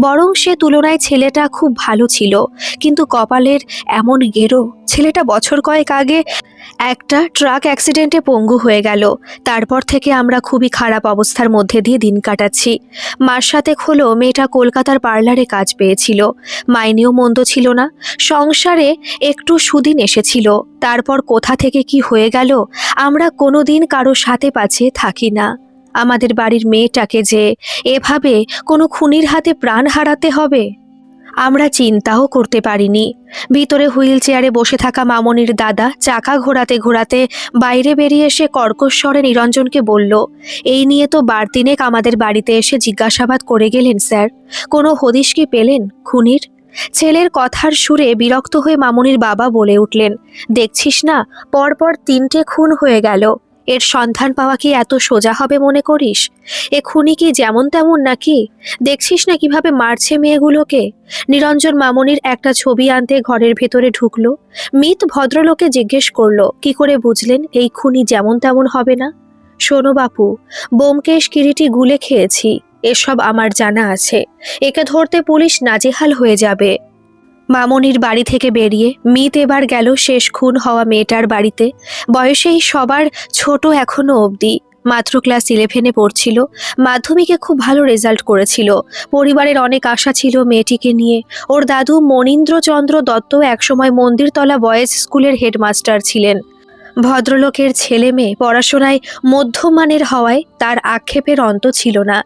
বরং সে তুলনায় ছেলেটা খুব ভালো ছিল। কিন্তু কপালের এমন গেরো, ছেলেটা বছর কয়েক আগে একটা ট্রাক অ্যাক্সিডেন্টে পঙ্গু হয়ে গেল। তারপর থেকে আমরা খুবই খারাপ অবস্থার মধ্যে দিয়ে দিন কাটাচ্ছি। মাস 7 হলো মেয়েটা কলকাতার পার্লারে কাজ পেয়েছিল। মাইনেও মন্দ ছিল না, সংসারে একটু সুদিন এসেছিল। তারপর কোথা থেকে কি হয়ে গেল, আমরা কোনোদিন কারো সাথে পাছে থাকি না। আমাদের বাড়ির মেয়েটাকে যে এভাবে কোনো খুনির হাতে প্রাণ হারাতে হবে আমরা চিন্তাও করতে পারিনি। ভিতরে হুইল চেয়ারে বসে থাকা মামনির দাদা চাকা ঘোরাতে ঘোরাতে বাইরে বেরিয়ে এসে কর্কশ স্বরে নিরঞ্জনকে বলল, এই নিয়ে তো বার তিনেক আমাদের বাড়িতে এসে জিজ্ঞাসাবাদ করে গেলেন স্যার, কোনো হদিশ কি পেলেন খুনির? ছেলের কথার সুরে বিরক্ত হয়ে মামনির বাবা বলে উঠলেন, দেখছিস না, পরপর 3টে খুন হয়ে গেল। এর সন্ধান পাওয়া কি এত সোজা হবে মনে করিস? এ খুনি কি যেমন তেমন নাকি? দেখছিস না কিভাবে মারছে মেয়েগুলোকে? নিরঞ্জন মামনির একটা ছবি আনতে ঘরের ভেতরে ঢুকলো। মিত ভদ্রলোকে জিজ্ঞেস করলো, কি করে বুঝলেন এই খুনি যেমন তেমন হবে না? শোনো বাপু, ব্যোমকেশ কিরিটি গুলে খেয়েছি, এসব আমার জানা আছে। একে ধরতে পুলিশ নাজেহাল হয়ে যাবে। মামনির বাড়ি থেকে বেরিয়ে মিত এবার গেল শেষ খুন হওয়া মেয়েটার বাড়িতে। বয়সেই সবার ছোট এখনো অবধি, মাত্র ক্লাস 11-এ পড়ছিল। মাধ্যমিকে খুব ভালো রেজাল্ট করেছিল। পরিবারের অনেক আশা ছিল মেয়েটিকে নিয়ে। ওর দাদু মনীন্দ্রচন্দ্র দত্ত একসময় মন্দিরতলা বয়েজ স্কুলের হেডমাস্টার ছিলেন। ভদ্রলোকের ছেলে মেয়ে পড়াশোনায় মধ্যমানের হওয়ায় তার আক্ষেপের অন্ত ছিল না।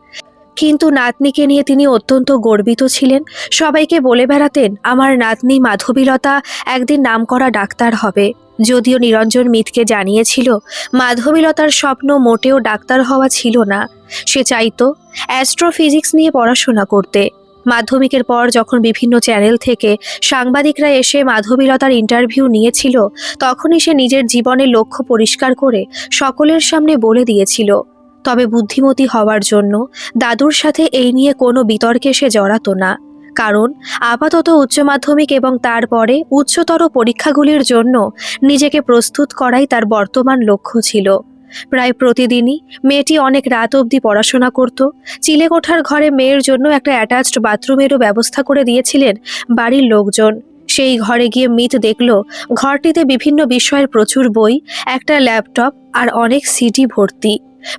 কিন্তু নাতনিকে নিয়ে তিনি অত্যন্ত গর্বিত ছিলেন। সবাইকে বলে বেড়াতেন, আমার নাতনি মাধবীলতা একদিন নামকরা ডাক্তার হবে। যদিও নিরঞ্জন মিতকে জানিয়েছিল মাধবীলতার স্বপ্ন মোটেও ডাক্তার হওয়া ছিল না। সে চাইতো অ্যাস্ট্রোফিজিক্স নিয়ে পড়াশোনা করতে। মাধ্যমিকের পর যখন বিভিন্ন চ্যানেল থেকে সাংবাদিকরা এসে মাধবীলতার ইন্টারভিউ নিয়েছিল, তখনই সে নিজের জীবনের লক্ষ্য পরিষ্কার করে সকলের সামনে বলে দিয়েছিল। তবে বুদ্ধিমতী হওয়ার জন্য দাদুর সাথে এই নিয়ে কোনো বিতর্কে সে জড়াতো না। কারণ আপাতত উচ্চ মাধ্যমিক এবং তারপরে উচ্চতর পরীক্ষাগুলির জন্য নিজেকে প্রস্তুত করাই তার বর্তমান লক্ষ্য ছিল। প্রায় প্রতিদিনই মেয়েটি অনেক রাত অবধি পড়াশোনা করত। চিলেকোঠার ঘরে মেয়ের জন্য একটা অ্যাটাচড বাথরুমেরও ব্যবস্থা করে দিয়েছিলেন বাড়ির লোকজন। সেই ঘরে গিয়ে মিত দেখল ঘরটিতে বিভিন্ন বিষয়ের প্রচুর বই, একটা ল্যাপটপ আর অনেক সিডি ভর্তি।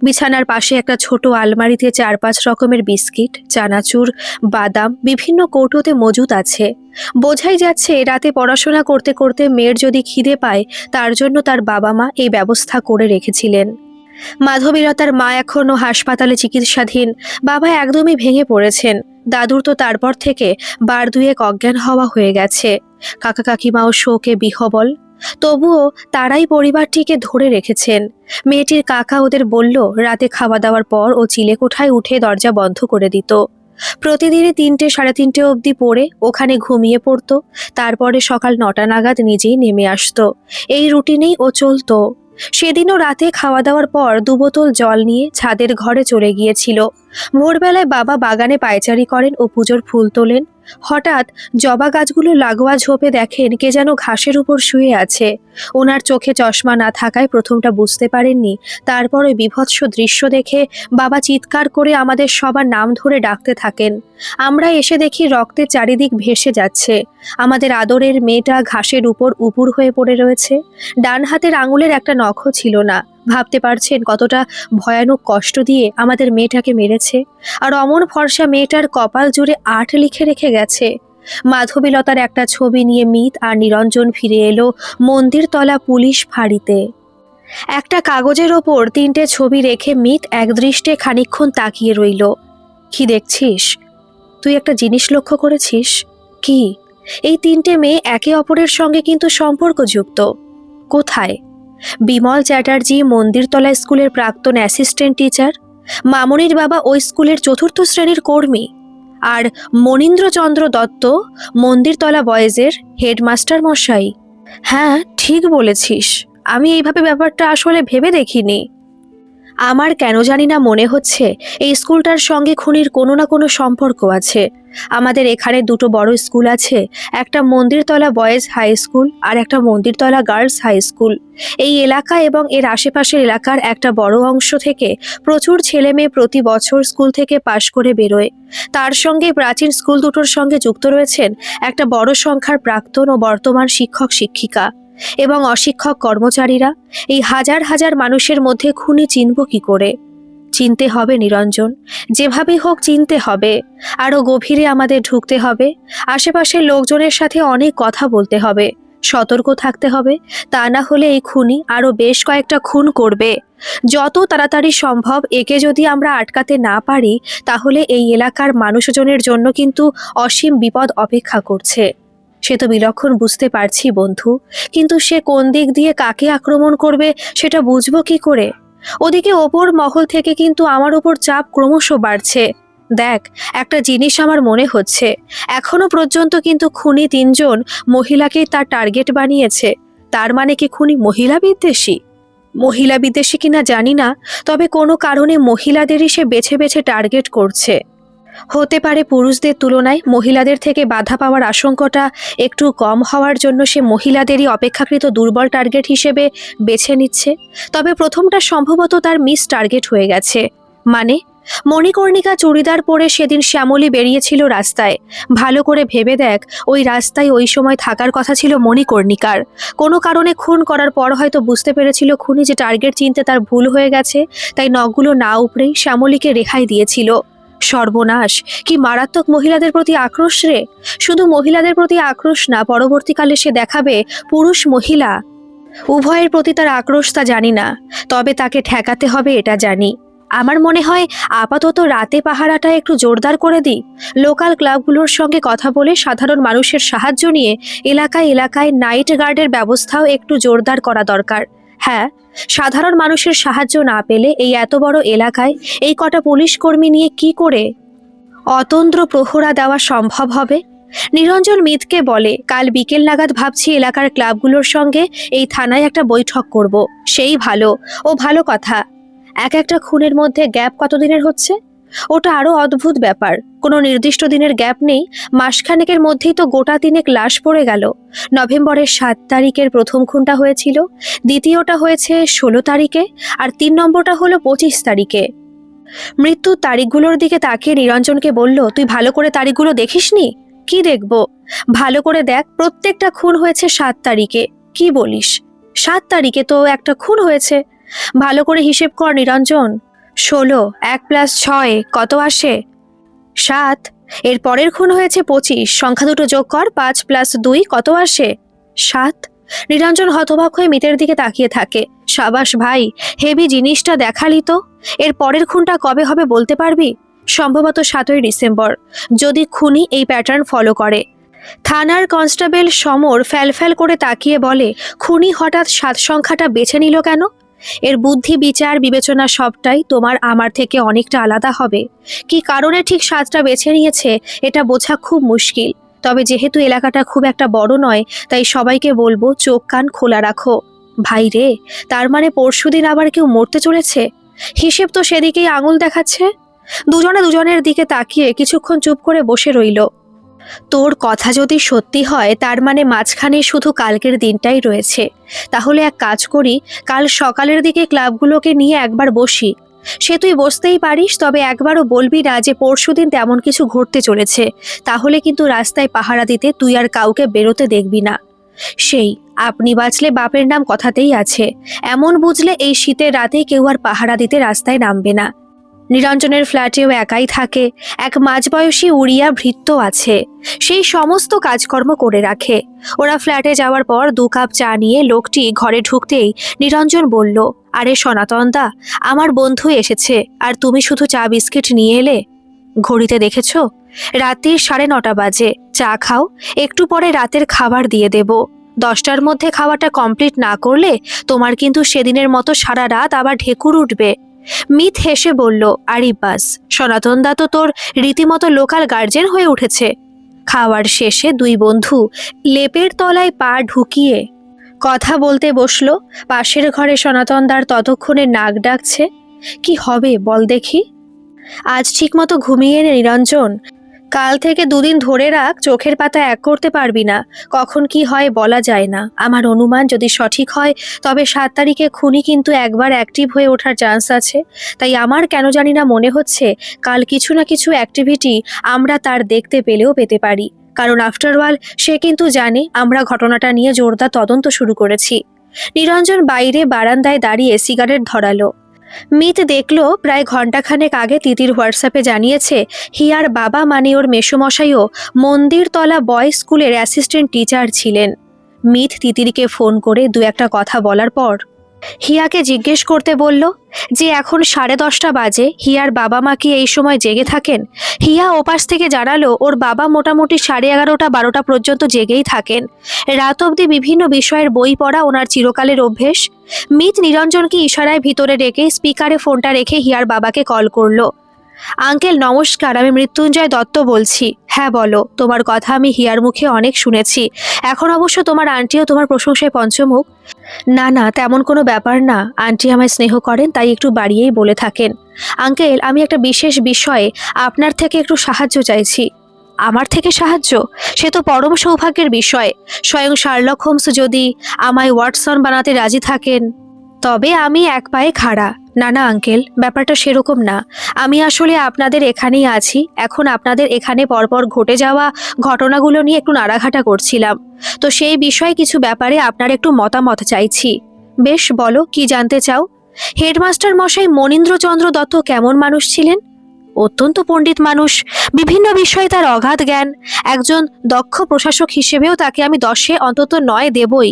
বিছানার পাশে একটা ছোট আলমারিতে 4-5 রকমের বিস্কিট, চানাচুর, বাদাম বিভিন্ন কৌটোতে মজুত আছে। বোঝাই যাচ্ছে রাতে পড়াশোনা করতে করতে মেয়ের যদি খিদে পায় তার জন্য তার বাবা মা এই ব্যবস্থা করে রেখেছিলেন। মাধবীলতার মা এখনও হাসপাতালে চিকিৎসাধীন। বাবা একদমই ভেঙে পড়েছেন। দাদুর তো তারপর থেকে বার দুয়েক অজ্ঞান হওয়া হয়ে গেছে। কাকা কাকিমাও শোকে বিহবল। তবুও তারাই পরিবারটিকে ধরে রেখেছেন। মেয়েটির কাকা ওদের বলল রাতে খাওয়া দাওয়ার পর ও চিলেকোঠায় উঠে দরজা বন্ধ করে দিত। প্রতিদিনই 3টে 3:30 অবধি পড়ে ওখানে ঘুমিয়ে পড়তো। তারপরে সকাল 9টা নাগাদ নিজেই নেমে আসতো। এই রুটিনেই ও চলতো। সেদিনও রাতে খাওয়া দাওয়ার পর 2 বোতল জল নিয়ে ছাদের ঘরে চলে গিয়েছিল। ভোরবেলায় বাবা বাগানে পায়চারি করেন ও পুজোর ফুল তোলেন। হঠাৎ জবা গাছগুলো লাগোয়া ঝোপে দেখেন কে যেন ঘাসের উপর শুয়ে আছে। ওনার চোখে চশমা না থাকায় প্রথমটা বুঝতে পারেননি। তারপর ওই বিভৎস দৃশ্য দেখে বাবা চিৎকার করে আমাদের সবার নাম ধরে ডাকতে থাকেন। আমরা এসে দেখি রক্তের চারিদিক ভেসে যাচ্ছে। আমাদের আদরের মেয়েটা ঘাসের উপর উপুর হয়ে পড়ে রয়েছে। ডান হাতের আঙুলের একটা নখও ছিল না। ভাবতে পারছেন কতটা ভয়ানক কষ্ট দিয়ে আমাদের মেয়েটাকে মেরেছে। আর অমন ফর্সা মেয়েটার কপাল জুড়ে 8 লিখে রেখে গেছে। মাধবীলতার একটা ছবি নিয়ে মিত আর নিরঞ্জন ফিরে এলো মন্দিরতলা পুলিশ ফাঁড়িতে। একটা কাগজের ওপর 3টে ছবি রেখে মিত একদৃষ্টে খানিকক্ষণ তাকিয়ে রইল। কি দেখছিস? তুই একটা জিনিস লক্ষ্য করেছিস? কি? এই 3টে মেয়ে একে অপরের সঙ্গে কিন্তু সম্পর্কযুক্ত। কোথায়? বিমল চ্যাটার্জি মন্দিরতলা স্কুলের প্রাক্তন অ্যাসিস্ট্যান্ট টিচার। মামনির বাবা ওই স্কুলের 4র্থ শ্রেণীর কর্মী। আর মনীন্দ্রচন্দ্র দত্ত মন্দিরতলা বয়েজের হেডমাস্টার মশাই। হ্যাঁ, ঠিক বলেছিস। আমি এইভাবে ব্যাপারটা আসলে ভেবে দেখিনি। আমার কেন জানি না মনে হচ্ছে এই স্কুলটার সঙ্গে খুনির কোনো না কোনো সম্পর্ক আছে। আমাদের এখানে 2টো বড় স্কুল আছে, একটা মন্দিরতলা বয়েজ হাই স্কুল আর একটা মন্দিরতলা গার্লস হাই স্কুল। এই এলাকা এবং এর আশেপাশের এলাকার একটা বড় অংশ থেকে প্রচুর ছেলে মেয়ে প্রতি বছর স্কুল থেকে পাশ করে বেরোয়। তার সঙ্গে প্রাচীন স্কুল দুটোর সঙ্গে যুক্ত রয়েছেন একটা বড় সংখ্যার প্রাক্তন ও বর্তমান শিক্ষক শিক্ষিকা এবং অশিক্ষক কর্মচারীরা। এই হাজার হাজার মানুষের মধ্যে খুনি চিনব কি করে? চিনতে হবে নিরঞ্জন, যেভাবেই হোক চিনতে হবে। আরও গভীরে আমাদের ঢুকতে হবে। আশেপাশের লোকজনের সাথে অনেক কথা বলতে হবে, সতর্ক থাকতে হবে। তা না হলে এই খুনি আরও বেশ কয়েকটা খুন করবে। যত তাড়াতাড়ি সম্ভব একে যদি আমরা আটকাতে না পারি তাহলে এই এলাকার মানুষজনের জন্য কিন্তু অসীম বিপদ অপেক্ষা করছে। সে তো বিলক্ষণ বুঝতে পারছি বন্ধু, কিন্তু সে কোন দিক দিয়ে কাকে আক্রমণ করবে সেটা বুঝবো কি করে? ওদিকে ওপর মহল থেকে কিন্তু আমার উপর চাপ ক্রমশ বাড়ছে। দেখ, একটা জিনিস আমার মনে হচ্ছে, এখনো পর্যন্ত কিন্তু খুনি 3জন মহিলাকেই তার টার্গেট বানিয়েছে। তার মানে কি খুনি মহিলা বিদ্বেষী? মহিলা বিদ্বেষী কিনা জানি না, তবে কোনো কারণে মহিলাদেরই সে বেছে বেছে টার্গেট করছে। হতে পারে পুরুষদের তুলনায় মহিলাদের থেকে বাধা পাওয়ার আশঙ্কাটা একটু কম হওয়ার জন্য সে মহিলাদেরই অপেক্ষাকৃত দুর্বল টার্গেট হিসেবে বেছে নিচ্ছে। তবে প্রথমটা সম্ভবত তার মিস টার্গেট হয়ে গেছে। মানে, মণিকর্ণিকা চুড়িদার পরে সেদিন শ্যামলী বেরিয়েছিল রাস্তায়। ভালো করে ভেবে দেখ, ওই রাস্তায় ওই সময় থাকার কথা ছিল মণিকর্ণিকার। কোনো কারণে খুন করার পর হয়তো বুঝতে পেরেছিল খুনি যে টার্গেট চিনতে তার ভুল হয়ে গেছে, তাই নখগুলো না উপড়েই শ্যামলীকে রেহাই দিয়েছিল। সর্বনাশ! কি মারাত্মক মহিলাদের প্রতি আক্রোশ রে! শুধু মহিলাদের প্রতি আক্রোশ না, পরবর্তীকালে সে দেখাবে পুরুষ মহিলা উভয়ের প্রতি তার আক্রোশ তা জানি না, তবে তাকে ঠেকাতে হবে এটা জানি। আমার মনে হয় আপাতত রাতে পাহারাটা একটু জোরদার করে দিই। লোকাল ক্লাবগুলোর সঙ্গে কথা বলে সাধারণ মানুষের সাহায্য নিয়ে এলাকায় এলাকায় নাইট গার্ডের ব্যবস্থাও একটু জোরদার করা দরকার। হ্যাঁ, সাধারণ মানুষের সাহায্য না পেলে এই এত বড় এলাকায় এই কটা পুলিশ কর্মী নিয়ে কি করে অতন্দ্র প্রহরা দেওয়া সম্ভব হবে? নিরঞ্জন মিতকে বলে, কাল বিকেল নাগাদ ভাবছি এলাকার ক্লাবগুলোর সঙ্গে এই থানায় একটা বৈঠক করব। সেই ভালো, ও ভালো কথা। এক একটা খুনের মধ্যে গ্যাপ কতদিনের হচ্ছে? ওটা আরো অদ্ভুত ব্যাপার, কোনো নির্দিষ্ট দিনের গ্যাপ নেই, মাসখানেকের মধ্যেই তো গোটা তিনেক লাশ পড়ে গেল। নভেম্বরের 7 তারিখের প্রথম খুনটা হয়েছিল, দ্বিতীয়টা হয়েছে 16 তারিখে, আর 3 নম্বরটা হলো 25 তারিখে। মৃত্যুর তারিখগুলোর দিকে তাকিয়ে নিরঞ্জনকে বলল, তুই ভালো করে তারিখগুলো দেখিসনি? কি দেখব, ভালো করে দেখ, প্রত্যেকটা খুন হয়েছে 7 তারিখে। কি বলিস? 7 তারিখে তো একটা খুন হয়েছে। ভালো করে হিসেব কর নিরঞ্জন। 16, 1 + 6 কত আসে? 7। এর পরের খুন হয়েছে 25, সংখ্যা দুটো যোগ কর, 5 + 2 কত আসে? 7। নিরঞ্জন হতবাক হয়ে মিতের দিকে তাকিয়ে থাকে। সাবাস ভাই, হেভি জিনিসটা দেখালি তো। এর পরের খুনটা কবে হবে বলতে পারবি? সম্ভবত 7ই ডিসেম্বর, যদি খুনি এই প্যাটার্ন ফলো করে। থানার কনস্টেবল সমর ফ্যালফ্যাল করে তাকিয়ে বলে, খুনি হঠাৎ 7 সংখ্যাটা বেছে নিল কেন? এর বুদ্ধি, বিচার, বিবেচনা সবটাই তোমার আমার থেকে অনেকটা আলাদা হবে। কি কারণে ঠিক 7টা বেছে নিয়েছে এটা বোঝা খুব মুশকিল। তবে যেহেতু এলাকাটা খুব একটা বড় নয়, তাই সবাইকে বলবো চোখ কান খোলা রাখো। ভাই রে, তার মানে পরশুদিন আবার কেউ মরতে চলেছে। হিসেব তো সেদিকেই আঙুল দেখাচ্ছে। দুজনে দুজনের দিকে তাকিয়ে কিছুক্ষণ চুপ করে বসে রইল। তোর কথা যদি সত্যি হয়, তার মানে মাঝখানে শুধু কালকের দিনটাই রয়েছে। তাহলে এক কাজ করি, কাল সকালের দিকে ক্লাবগুলোকে নিয়ে একবার বসি। সে তুই বসতেই পারিস, তবে একবারও বলবি না যে পরশুদিন তেমন কিছু ঘটতে চলেছে। তাহলে কিন্তু রাস্তায় পাহারা দিতে তুই আর কাউকে বেরোতে দেখবি না। সেই আপনি বাঁচলে বাপের নাম কথাতেই আছে, এমন বুঝলে এই শীতের রাতে কেউ আর পাহারা দিতে রাস্তায় নামবে না। নিরঞ্জনের ফ্ল্যাটেও একাই থাকে, এক মাঝবয়সী উড়িয়া ভৃত্য আছে, সেই সমস্ত কাজকর্ম করে রাখে। ওরা ফ্ল্যাটে যাওয়ার পর 2 কাপ চা নিয়ে লোকটি ঘরে ঢুকতেই নিরঞ্জন বলল, আরে সনাতন দা, আমার বন্ধু এসেছে, আর তুমি শুধু চা বিস্কিট নিয়ে এলে? ঘড়িতে দেখেছ, রাত্রির 9:30 বাজে। চা খাও, একটু পরে রাতের খাবার দিয়ে দেব। 10টার মধ্যে খাওয়াটা কমপ্লিট না করলে তোমার কিন্তু সেদিনের মতো সারা রাত আবার ঢেকুর উঠবে। মিত হেসে বলল, আরে বাস, সনাতন দা তো তোর রীতিমতো লোকাল গার্জেন হয়ে উঠেছে। খাওয়ার শেষে 2 বন্ধু লেপের তলায় পা ঢুকিয়ে কথা বলতে বসলো। পাশের ঘরে সনাতন দার ততক্ষণে নাক ডাকছে। কি হবে বল দেখি? আজ ঠিকমতো ঘুমিয়ে নে নিরঞ্জন, কাল থেকে 2 দিন ধরে রাখ, চোখের পাতা এক করতে পারবি না। কখন কি হয় বলা যায় না। আমার অনুমান যদি সঠিক হয়, তবে 7 তারিখে খুনি কিন্তু একবার অ্যাক্টিভ হয়ে ওঠার চান্স আছে। তাই আমার কেন জানি না মনে হচ্ছে কাল কিছু না কিছু অ্যাক্টিভিটি আমরা তার দেখতে পেলেও পেতে পারি। কারণ আফটার অল সে কিন্তু জানে আমরা ঘটনাটা নিয়ে জোরদার তদন্ত শুরু করেছি। নিরঞ্জন বাইরে বারান্দায় দাঁড়িয়ে সিগারেট ধরালো। মিত দেখল প্রায় ঘণ্টাখানেক আগে তিতির হোয়াটসঅ্যাপে জানিয়েছে হিয়ার বাবা মানে ওর মেসোমশাইও মন্দিরতলা বয়েজ স্কুলের অ্যাসিস্ট্যান্ট টিচার ছিলেন। মিত তিতিরকে ফোন করে 2-1টা কথা বলার পর হিয়াকে জিজ্ঞেস করতে বলল যে এখন 10:30 বাজে, হিয়ার বাবা মা কি এই সময় জেগে থাকেন? হিয়া ওপাশ থেকে জানালো ওর বাবা মোটামুটি 11:30-12টা পর্যন্ত জেগেই থাকেন। রাত অবধি বিভিন্ন বিষয়ের বই পড়া ওনার চিরকালের অভ্যেস। মিত নিরঞ্জনকে ইশারায় ভিতরে ডেকে স্পিকারে ফোনটা রেখে হিয়ার বাবাকে কল করলো। আঙ্কেল নমস্কার, আমি মৃত্যুঞ্জয় দত্ত বলছি। হ্যাঁ বলো, তোমার কথা আমি হিয়ার মুখে অনেক শুনেছি। এখন অবশ্য তোমার আন্টিও তোমার প্রশংসায় পঞ্চমুখ। না না, তেমন কোনো ব্যাপার না, আন্টি আমায় স্নেহ করেন তাই একটু বাড়িয়েই বলে থাকেন। আঙ্কেল, আমি একটা বিশেষ বিষয়ে আপনার থেকে একটু সাহায্য চাইছি। আমার থেকে সাহায্য? সে তো পরম সৌভাগ্যের বিষয়। স্বয়ং শার্লক হোমস যদি আমায় ওয়াটসন বানাতে রাজি থাকেন, তবে আমি এক পায়ে খাড়া। না না আঙ্কেল, ব্যাপারটা সেরকম না। আমি আসলে আপনাদের এখানেই আছি, এখন আপনাদের এখানে পরপর ঘটে যাওয়া ঘটনাগুলো নিয়ে একটু নাড়াঘাটা করছিলাম। তো সেই বিষয়ে কিছু ব্যাপারে আপনার একটু মতামত চাইছি। বেশ, বলো কি জানতে চাও? হেডমাস্টার মশাই মনীন্দ্রচন্দ্র দত্ত কেমন মানুষ ছিলেন? অত্যন্ত পণ্ডিত মানুষ, বিভিন্ন বিষয়ে তার অগাধ জ্ঞান। একজন দক্ষ প্রশাসক হিসেবেও তাকে আমি 10-এ অন্তত 9 দেবই।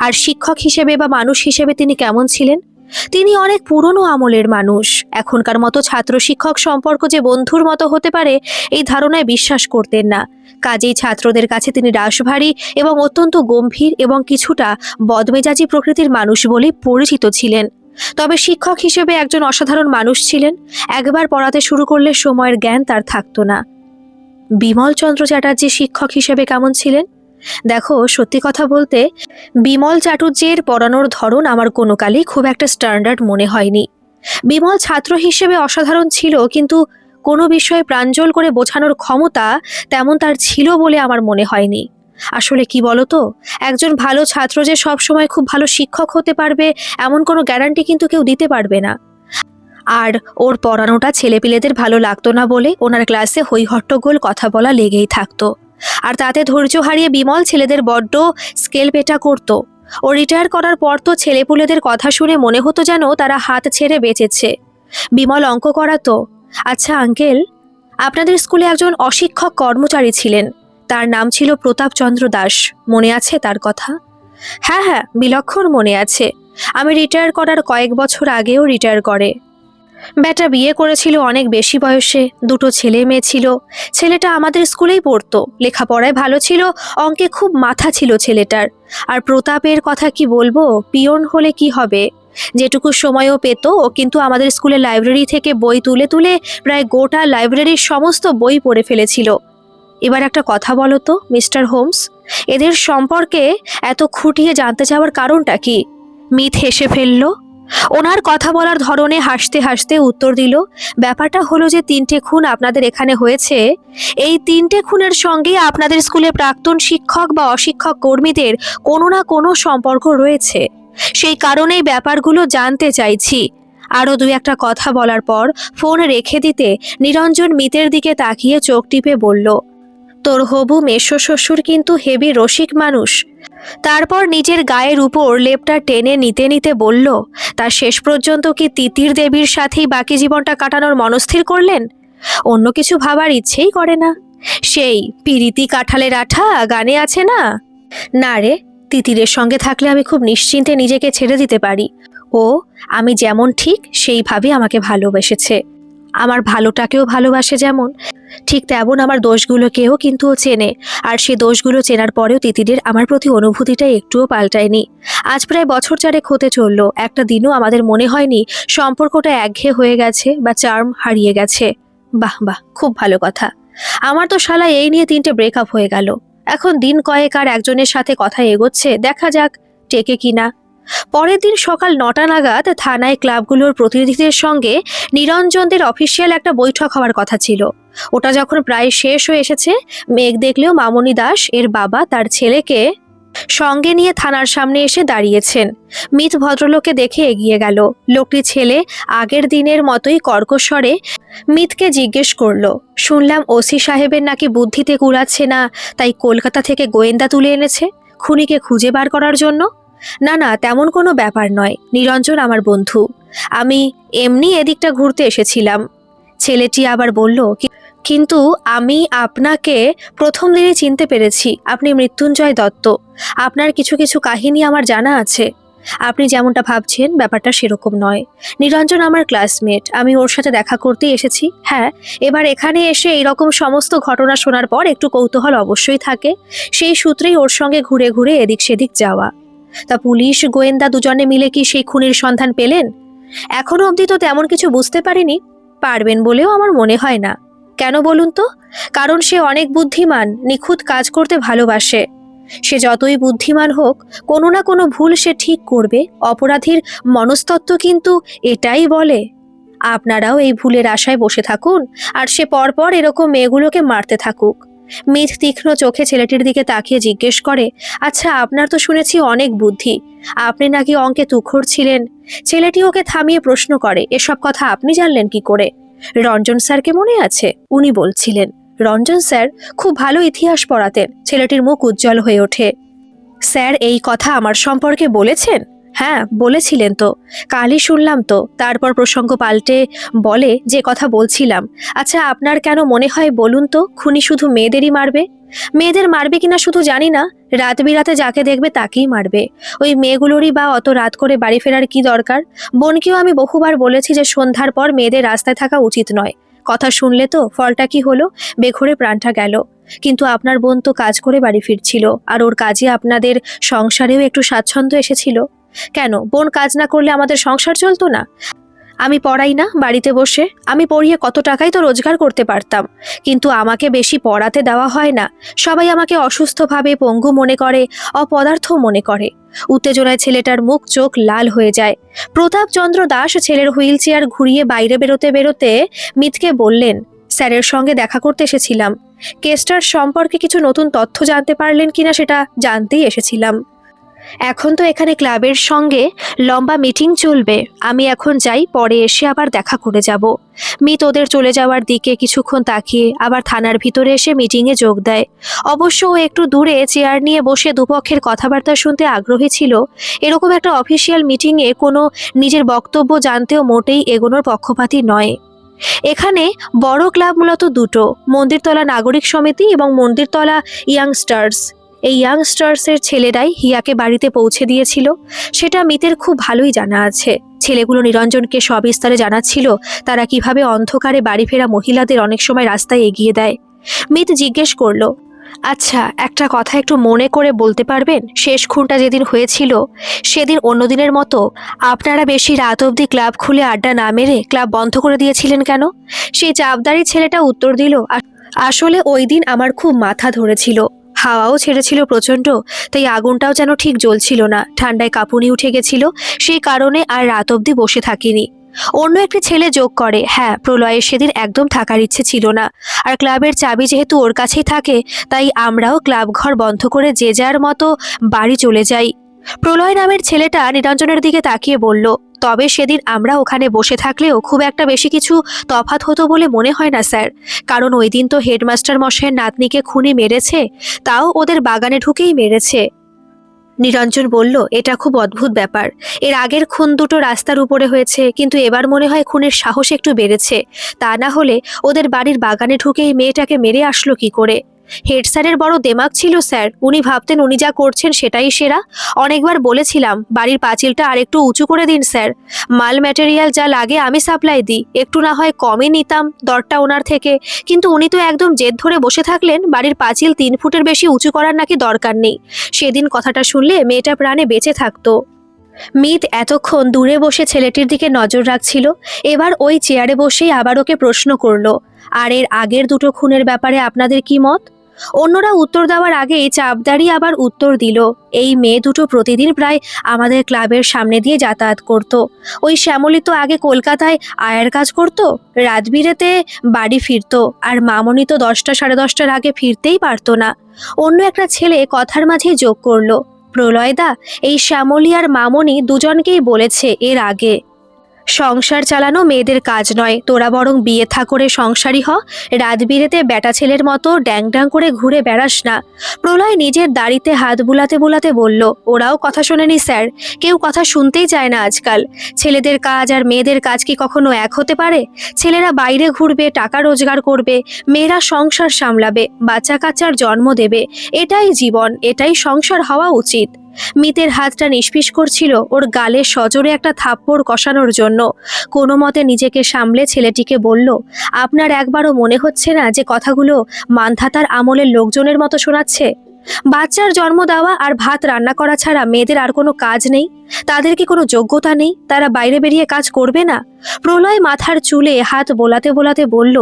আর শিক্ষক হিসেবে বা মানুষ হিসেবে তিনি কেমন ছিলেন? তিনি অনেক পুরনো আমলের মানুষ। এখনকার মতো ছাত্র শিক্ষক সম্পর্ক যে বন্ধুর মতো হতে পারে এই ধারণায় বিশ্বাস করতেন না। কাজেই ছাত্রদের কাছে তিনি রাশভারী এবং অত্যন্ত গম্ভীর এবং কিছুটা বদমেজাজি প্রকৃতির মানুষ বলে পরিচিত ছিলেন। তবে শিক্ষক হিসেবে একজন অসাধারণ মানুষ ছিলেন। একবার পড়াতে শুরু করলে সময়ের জ্ঞান তার থাকতো না। বিমলচন্দ্র চ্যাটার্জি শিক্ষক হিসেবে কেমন ছিলেন? দেখো, সত্যি কথা বলতে বিমল চাটুর্যের পড়ানোর ধরন আমার কোনো কালেই খুব একটা স্ট্যান্ডার্ড মনে হয়নি। বিমল ছাত্র হিসেবে অসাধারণ ছিল, কিন্তু কোনো বিষয়ে প্রাঞ্জল করে বোঝানোর ক্ষমতা তেমন তার ছিল বলে আমার মনে হয়নি। আসলে কি বলতো, একজন ভালো ছাত্র যে সব সময় খুব ভালো শিক্ষক হতে পারবে এমন কোনো গ্যারান্টি কিন্তু কেউ দিতে পারবে না। আর ওর পড়ানোটা ছেলেপিলেদের ভালো লাগতো না বলে ওনার ক্লাসে হইহট্টগোল কথা বলা লেগেই থাকতো। আর তাতে ধৈর্য হারিয়ে বিমল ছেলেদের বড্ড স্কেল পেটা করতো। ও রিটায়ার করার পর তো ছেলেপুলেদের কথা শুনে মনে হতো যেন তারা হাত ছেড়ে বেঁচেছে। বিমল অঙ্ক করাতো। আচ্ছা আঙ্কেল, আপনাদের স্কুলে একজন অশিক্ষক কর্মচারী ছিলেন, তার নাম ছিল প্রতাপচন্দ্র দাস, মনে আছে তার কথা? হ্যাঁ হ্যাঁ, বিলক্ষণ মনে আছে। আমি রিটায়ার করার কয়েক বছর আগেও রিটায়ার করে। ব্যাটা বিয়ে করেছিল অনেক বেশি বয়সে, দুটো ছেলে মেয়ে ছিল। ছেলেটা আমাদের স্কুলেই পড়তো, লেখাপড়ায় ভালো ছিল, অঙ্কে খুব মাথা ছিল ছেলেটার। আর প্রতাপের কথা কি বলবো, পিয়ন হলে কি হবে, যেটুকু সময়ও পেত ও কিন্তু আমাদের স্কুলের লাইব্রেরি থেকে বই তুলে তুলে প্রায় গোটা লাইব্রেরির সমস্ত বই পড়ে ফেলেছিল। এবার একটা কথা বলো তো মিস্টার হোমস, এদের সম্পর্কে এত খুঁটিয়ে জানতে চাওয়ার কারণটা কি? মিথ হেসে ফেলল। ওনার কথা বলার ধরনে হাসতে হাসতে উত্তর দিল, ব্যাপারটা হলো যে 3টে খুন আপনাদের এখানে হয়েছে, এই 3টে খুনের সঙ্গে আপনাদের স্কুলে প্রাক্তন শিক্ষক বা অশিক্ষক কর্মীদের কোনো না কোনো সম্পর্ক রয়েছে। সেই কারণেই ব্যাপারগুলো জানতে চাইছি। আরও 2-একটা কথা বলার পর ফোন রেখে দিতে নিরঞ্জন মিতের দিকে তাকিয়ে চোখ টিপে বলল, তোর হবু মেসো শ্বশুর কিন্তু হেবি রসিক মানুষ। তারপর নিজের গায়ের উপর লেপটা টেনে নিতে নিতে বলল, তার শেষ পর্যন্ত কি তিতির দেবীর সাথেই বাকি জীবনটা কাটানোর মনস্থির করলেন? অন্য কিছু ভাবার ইচ্ছেই করে না। সেই পিরিতি কাঁঠালের আঠা গানে আছে না? না রে, তিতিরের সঙ্গে থাকলে আমি খুব নিশ্চিন্তে নিজেকে ছেড়ে দিতে পারি। ও আমি যেমন ঠিক সেইভাবে আমাকে ভালোবেসেছে। আমার ভালোটাকেও ভালোবাসে যেমন, ঠিক তেমন আমার দোষগুলোকেও কিন্তু ও চেনে। আর সে দোষগুলো চেনার পরেও তিতিরের আমার প্রতি অনুভূতিটা একটুও পাল্টায়নি। আজ প্রায় বছর 4 হতে চললো, একটা দিনও আমাদের মনে হয়নি সম্পর্কটা একঘেয়ে হয়ে গেছে বা চার্ম হারিয়ে গেছে। বাহ বাহ, খুব ভালো কথা। আমার তো শালা এই নিয়ে 3টে ব্রেকআপ হয়ে গেল। এখন দিন কয়েক আর একজনের সাথে কথা এগোচ্ছে, দেখা যাক টেকে কিনা। পরের দিন সকাল 9টা নাগাদ থানায় ক্লাবগুলোর প্রতিনিধিদের সঙ্গে নিরঞ্জনদের অফিসিয়াল একটা বৈঠক হওয়ার কথা ছিল। ওটা যখন প্রায় শেষ হয়ে এসেছে, মেঘ দেখলেও মামনি দাস এর বাবা তার ছেলেকে সঙ্গে নিয়ে থানার সামনে এসে দাঁড়িয়েছেন। মিত ভদ্রলোককে দেখে এগিয়ে গেল। লোকটি ছেলে আগের দিনের মতোই কর্কশস্বরে মিতকে জিজ্ঞেস করলো, শুনলাম ওসি সাহেবের নাকি বুদ্ধিতে কুলাচ্ছে না, তাই কলকাতা থেকে গোয়েন্দা তুলে এনেছে খুনিকে খুঁজে বার করার জন্য? না না, তেমন কোনো ব্যাপার নয়, নিরঞ্জন আমার বন্ধু, আমি এমনি এদিকটা ঘুরতে এসেছিলাম। ছেলেটি আবার বলল, কিন্তু আমি আপনাকে প্রথম দিনে চিনতে পেরেছি, আপনি মৃত্যুঞ্জয় দত্ত। আপনার কিছু কিছু কাহিনী আমার জানা আছে। আপনি যেমনটা ভাবছেন ব্যাপারটা সেরকম নয়। নিরঞ্জন আমার ক্লাসমেট, আমি ওর সাথে দেখা করতেই এসেছি। হ্যাঁ, এবার এখানে এসে এইরকম সমস্ত ঘটনা শোনার পর একটু কৌতূহল অবশ্যই থাকে, সেই সূত্রেই ওর সঙ্গে ঘুরে ঘুরে এদিক সেদিক যাওয়া। তা পুলিশ গোয়েন্দা দুজনে মিলে কি সেই খুনির সন্ধান পেলেন? এখনো অবধি তো তেমন কিছু বুঝতে পারিনি, পারবেন বলেও আমার মনে হয় না। কেন বলুন তো? কারণ সে অনেক বুদ্ধিমান, নিখুঁত কাজ করতে ভালোবাসে। সে যতই বুদ্ধিমান হোক, কোনো না কোনো ভুল সে ঠিক করবে। অপরাধীর মনস্তত্ত্ব কিন্তু এটাই বলে। আপনারাও এই ভুলের আশায় বসে থাকুন, আর সে পরপর এরকম মেয়েগুলোকে মারতে থাকুক। মিথ তীক্ষ্ণ চোখে ছেলেটির দিকে তাকিয়ে জিজ্ঞেস করে, আচ্ছা আপনার তো শুনেছি অনেক বুদ্ধি, আপনি নাকি অঙ্কে তুখোড় ছিলেন। ছেলেটি ওকে থামিয়ে প্রশ্ন করে, এসব কথা আপনি জানলেন কি করে? রঞ্জন স্যারকে মনে আছে? উনি বলছিলেন। রঞ্জন স্যার খুব ভালো ইতিহাস পড়াতেন। ছেলেটির মুখ উজ্জ্বল হয়ে ওঠে। স্যার এই কথা আমার সম্পর্কে বলেছেন? হ্যাঁ বলেছিলেন তো, কালই শুনলাম তো। তারপর প্রসঙ্গ পাল্টে বলে, যে কথা বলছিলাম, আচ্ছা আপনার কেন মনে হয় বলুন তো, খুনি শুধু মেয়েদেরই মারবে? মেয়েদের মারবে কিনা শুধু জানি না, রাত বিরাতে যাকে দেখবে তাকেই মারবে। ওই মেয়েগুলোরই বা অত রাত করে বাড়ি ফেরার কি দরকার? বোনকেও আমি বহুবার বলেছি যে সন্ধ্যার পর মেয়েদের রাস্তায় থাকা উচিত নয়। কথা শুনলে তো, ফলটা কি হলো? বেঘরে প্রাণটা গেল। কিন্তু আপনার বোন তো কাজ করে বাড়ি ফিরছিল, আর ওর কাজে আপনাদের সংসারেও একটু স্বাচ্ছন্দ্য এসেছিল। কেন বোন কাজ না করলে আমাদের সংসার চলতো না? আমি পড়াই না বাড়িতে বসে? আমি পড়িয়ে কত টাকাই তো রোজগার করতে পারতাম, কিন্তু আমাকে বেশি পড়াতে দেওয়া হয় না। সবাই আমাকে অসুস্থভাবে পঙ্গু মনে করে, অপদার্থ মনে করে। উত্তেজনায় ছেলেটার মুখ চোখ লাল হয়ে যায়। প্রতাপচন্দ্র দাস ছেলের হুইল চেয়ার ঘুরিয়ে বাইরে বেরোতে বেরোতে মিতকে বললেন, স্যারের সঙ্গে দেখা করতে এসেছিলাম। কেসটার সম্পর্কে কিছু নতুন তথ্য জানতে পারলেন কিনা সেটা জানতেই এসেছিলাম। এখন তো এখানে ক্লাবের সঙ্গে লম্বা মিটিং চলবে, আমি এখন যাই, পরে এসে আবার দেখা করে যাব। মিত ওদের চলে যাওয়ার দিকে কিছুক্ষণ তাকিয়ে আবার থানার ভিতরে এসে মিটিংয়ে যোগ দেয়। অবশ্য ও একটু দূরে চেয়ার নিয়ে বসে দুপক্ষের কথাবার্তা শুনতে আগ্রহী ছিল। এরকম একটা অফিসিয়াল মিটিংয়ে কোনো নিজের বক্তব্য জানতেও মোটেই এগোনোর পক্ষপাতী নয়। এখানে বড় ক্লাব মূলত দুটো, মন্দিরতলা নাগরিক সমিতি এবং মন্দিরতলা ইয়াংস্টার্স। এই ইয়াংস্টার্সের ছেলেরাই হিয়াকে বাড়িতে পৌঁছে দিয়েছিল, সেটা মিতের খুব ভালোই জানা আছে। ছেলেগুলো নিরঞ্জনকে সবিস্তারে জানাচ্ছিল তারা কিভাবে অন্ধকারে বাড়ি ফেরা মহিলাদের অনেক সময় রাস্তায় এগিয়ে দেয়। মিত জিজ্ঞেস করলো, আচ্ছা একটা কথা একটু মনে করে বলতে পারবেন, শেষ খুনটা যেদিন হয়েছিল সেদিন অন্য দিনের মতো আপনারা বেশি রাত অবধি ক্লাব খুলে আড্ডা না মেরে ক্লাব বন্ধ করে দিয়েছিলেন কেন? সেই চাপদারি ছেলেটা উত্তর দিল, আসলে ওই দিন আমার খুব মাথা ধরেছিল, হাওয়াও ছেড়েছিল প্রচণ্ড, তাই আগুনটাও যেন ঠিক জ্বলছিল না, ঠান্ডায় কাঁপুনি উঠে গেছিল, সেই কারণে আর রাত অবধি বসে থাকিনি। অন্য একটি ছেলে যোগ করে, হ্যাঁ প্রলয়ের সেদিন একদম থাকার ইচ্ছে ছিল না, আর ক্লাবের চাবি যেহেতু ওর কাছেই থাকে তাই আমরাও ক্লাব ঘর বন্ধ করে যে যার মতো বাড়ি চলে যাই। প্রলয় নামের ছেলেটা নিরঞ্জনের দিকে তাকিয়ে বলল, তবে সেদিন আমরা ওখানে বসে থাকলেও খুব একটা বেশি কিছু তফাৎ হতো বলে মনে হয় না স্যার, কারণ ওই দিন তো হেডমাস্টার মশাইয়ের নাতনিকে খুনি মেরেছে, তাও ওদের বাগানে ঢুকেই মেরেছে। নিরঞ্জন বলল, এটা খুব অদ্ভুত ব্যাপার, এর আগের খুন দুটো রাস্তার উপরে হয়েছে, কিন্তু এবার মনে হয় খুনের সাহস একটু বেড়েছে, তা না হলে ওদের বাড়ির বাগানে ঢুকেই মেয়েটাকে মেরে আসলো কি করে? হেড স্যারের বড় দেমাগ ছিল স্যার, উনি ভাবতেন উনি যা করছেন সেটাই সেরা। অনেকবার বলেছিলাম বাড়ির পাঁচিলটা আরেকটু উঁচু করে দিন স্যার, মাল ম্যাটেরিয়াল যা লাগে আমি সাপ্লাই দিই, একটু না হয় কমই নিতাম দরটা ওনার থেকে, কিন্তু উনি তো একদম জেদ ধরে বসে থাকলেন বাড়ির পাঁচিল 3 ফুটের বেশি উঁচু করার নাকি দরকার নেই। সেদিন কথাটা শুনলে মেয়েটা প্রাণে বেঁচে থাকতো। মিত এতক্ষণ দূরে বসে ছেলেটির দিকে নজর রাখছিল, এবার ওই চেয়ারে বসেই আবার ওকে প্রশ্ন করলো, আর এর আগের দুটো খুনের ব্যাপারে আপনাদের কি মত? অন্যরা উত্তর দেওয়ার আগেই চাপদারি আবার উত্তর দিল, এই মেয়ে দুটো প্রতিদিন প্রায় আমাদের ক্লাবের সামনে দিয়ে যাতায়াত করত। ওই শ্যামলী তো আগে কলকাতায় আয়ার কাজ করত, রাত বিরেতে বাড়ি ফিরতো, আর মামনি তো 10টা সাড়ে 10টার আগে ফিরতেই পারতো না। অন্য একটা ছেলে কথার মাঝেই যোগ করলো, প্রলয়দা এই শ্যামলী আর মামনি দুজনকেই বলেছে এর আগে, সংসার চালানো মেয়েদের কাজ নয়, তোরা বরং বিয়ে থা করে সংসারী হ, রাত বিরেতে বেটা ছেলের মতো ড্যাং ড্যাং করে ঘুরে বেড়াস না। প্রলয় নিজের দাড়িতে হাত বুলাতে বুলাতে বলল, ওরাও কথা শোনেনি স্যার, কেউ কথা শুনতেই চায় না আজকাল। ছেলেদের কাজ আর মেয়েদের কাজ কি কখনো এক হতে পারে? ছেলেরা বাইরে ঘুরবে, টাকা রোজগার করবে, মেয়েরা সংসার সামলাবে, বাচ্চা কাচ্চার জন্ম দেবে, এটাই জীবন, এটাই সংসার হওয়া উচিত। মিতের হাতটা নিষ্পিস করছিল ওর গালে সজোরে একটা থাপ্পড় কষানোর জন্য। কোনো মতে নিজেকে সামলে ছেলেটিকে বলল, আপনার একবারও মনে হচ্ছে না যে কথাগুলো মান্ধাতার আমলের লোকজনের মতো শোনাচ্ছে? বাচ্চার জন্ম দেওয়া আর ভাত রান্না করা ছাড়া মেয়েদের আর কোনো কাজ নেই? তাদের কি কোনো যোগ্যতা নেই? তারা বাইরে বেরিয়ে কাজ করবে না? প্রলয় মাথার চুলে হাত বোলাতে বোলাতে বলল,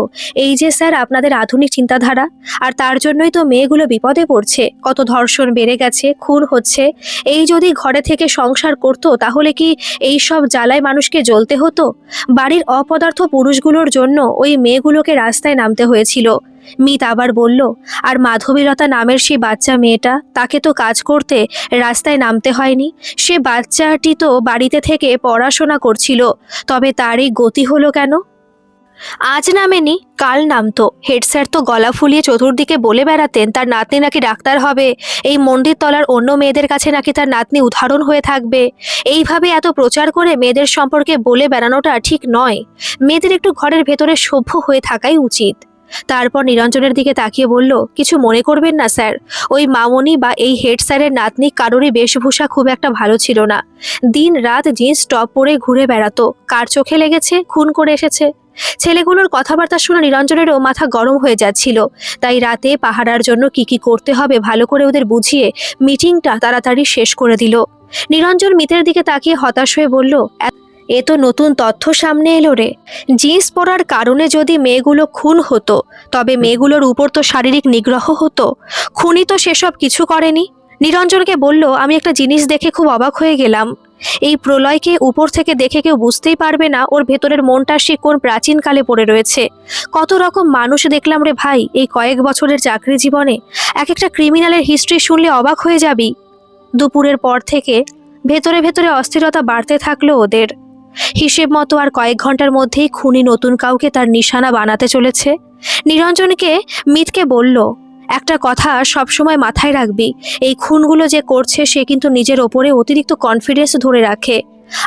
এই যে স্যার আপনাদের আধুনিক চিন্তাধারা, আর তার জন্যই তো মেয়েগুলো বিপদে পড়ছে, কত ধর্ষণ বেড়ে গেছে, খুন হচ্ছে। এই যদি ঘরে থেকে সংসার করতো তাহলে কি এই সব জ্বালায় মানুষকে জ্বলতে হতো? বাড়ির অপদার্থ পুরুষগুলোর জন্য ওই মেয়েগুলোকে রাস্তায় নামতে হয়েছিল। মিত আবার বলল, আর মাধবীলতা নামের সেই বাচ্চা মেয়েটা, তাকে তো কাজ করতে রাস্তায় নামতে হয়নি, সে বাচ্চাটি তো বাড়িতে থেকে পড়াশোনা করছিল, তবে তার এই গতি হলো কেন? আজ নামেনি, কাল নামতো। হেড স্যার তো গলা ফুলিয়ে চতুর্দিকে বলে বেড়াতেন তার নাতনি নাকি ডাক্তার হবে, এই মন্দির তলার অন্য মেয়েদের কাছে নাকি তার নাতনি উদাহরণ হয়ে থাকবে। এইভাবে এত প্রচার করে মেয়েদের সম্পর্কে বলে বেড়ানোটা ঠিক নয়। মেয়েদের একটু ঘরের ভেতরে সভ্য হয়ে থাকাই উচিত। তারপর নিরঞ্জনের দিকে তাকিয়ে বলল, কিছু মনে করবেন না স্যার, ওই মামনি বা এই হেড স্যারের নাতনি কারোরই বেশভূষা খুব একটা ভালো ছিল না। দিন রাত জিন্স টপ পরে ঘুরে বেড়াতো, কার চোখে লেগেছে খুন করে এসেছে। ছেলেগুলোর কথাবার্তা শুনে নিরঞ্জনেরও মাথা গরম হয়ে যাচ্ছিল, তাই রাতে পাহারার জন্য কি কি করতে হবে ভালো করে ওদের বুঝিয়ে মিটিংটা তাড়াতাড়ি শেষ করে দিল। নিরঞ্জন মিতের দিকে তাকিয়ে হতাশ হয়ে বলল, এ তো নতুন তথ্য সামনে এলো রে। জিন্স পরার কারণে যদি মেয়েগুলো খুন হতো, তবে মেয়েগুলোর উপর তো শারীরিক নিগ্রহ হতো। খুনি তো সেসব কিছু করেনি। নিরঞ্জনকে বলল, আমি একটা জিনিস দেখে খুব অবাক হয়ে গেলাম। এই প্রলয়কে উপর থেকে দেখে কেউ বুঝতেই পারবে না ওর ভেতরের মনটা সে কোন প্রাচীনকালে পড়ে রয়েছে। কত রকম মানুষ দেখলাম রে ভাই এই কয়েক বছরের চাকরি জীবনে। এক একটা ক্রিমিনালের হিস্ট্রি শুনলে অবাক হয়ে যাবি। দুপুরের পর থেকে ভেতরে ভেতরে অস্থিরতা বাড়তে থাকলো ওদের। হিসেব মতো আর কয়েক ঘন্টার মধ্যেই খুনি নতুন কাউকে তার নিশানা বানাতে চলেছে। নিরঞ্জনকে মিতকে বলল, একটা কথা সবসময় মাথায় রাখবি, এই খুনগুলো যে করছে সে কিন্তু নিজের ওপরে অতিরিক্ত কনফিডেন্স ধরে রাখে।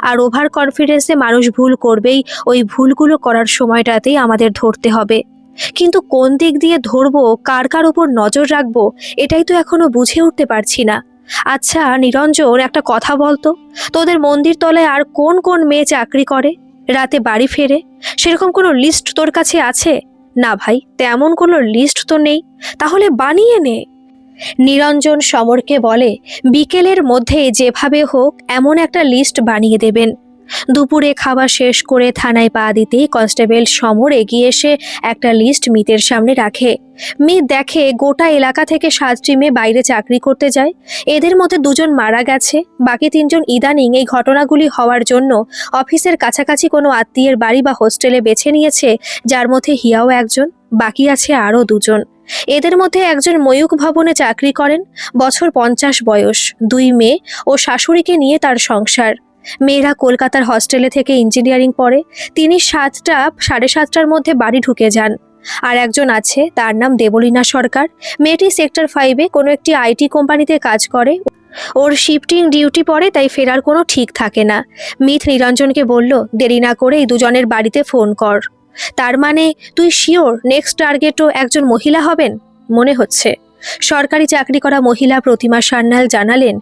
আর ওভার কনফিডেন্সে মানুষ ভুল করবেই। ওই ভুলগুলো করার সময়টাতেই আমাদের ধরতে হবে। কিন্তু কোন দিক দিয়ে ধরবো, কার কার উপর নজর রাখবো, এটাই তো এখনো বুঝে উঠতে পারছি না। আচ্ছা নিরঞ্জন, একটা কথা বলতো, তোদের মন্দির তলায় আর কোন কোন মেয়ে চাকরি করে, রাতে বাড়ি ফেরে? সেরকম কোনো লিস্ট তোর কাছে আছে? না ভাই, তেমন কোনো লিস্ট তো নেই। তাহলে বানিয়ে নে। নিরঞ্জন সমরকে বলে, বিকেলের মধ্যে যেভাবে হোক এমন একটা লিস্ট বানিয়ে দেবেন। দুপুরে খাবার শেষ করে থানায় পা দিতেই কনস্টেবল সমর এগিয়ে এসে একটা লিস্ট মিতের সামনে রাখে। মিত দেখে গোটা এলাকা থেকে 7টি মেয়ে বাইরে চাকরি করতে যায়। এদের মধ্যে 2জন মারা গেছে, বাকি 3জন ইদানিং এই ঘটনাগুলি হওয়ার জন্য অফিসের কাছাকাছি কোনো আত্মীয়ের বাড়ি বা হোস্টেলে বেছে নিয়েছে, যার মধ্যে হিয়াও একজন। বাকি আছে আরও 2জন। এদের মধ্যে একজন ময়ূক ভবনে চাকরি করেন, বছর 50 বয়স, 2 মেয়ে ও শাশুড়িকে নিয়ে তার সংসার। মেয়েরা কলকাতার হস্টেলে থেকে ইঞ্জিনিয়ারিং পড়ে। তিনি 7টা 7:30টার মধ্যে বাড়ি ঢুকে যান। আর একজন আছে, তার নাম দেবলীনা সরকার। মেয়েটি সেক্টর 5-এ কোনো একটি আইটি কোম্পানিতে কাজ করে। ওর শিফটিং ডিউটি পড়ে, তাই ফেরার কোনো ঠিক থাকে না। মিথ নিরঞ্জনকে বলল, দেরি না করে এই 2জনের বাড়িতে ফোন কর। তার মানে তুই শিওর নেক্সট টার্গেটও একজন মহিলা হবেন? মনে হচ্ছে। সরকারি চাকরি করা মহিলা প্রতিমা সান্যাল জানালেন,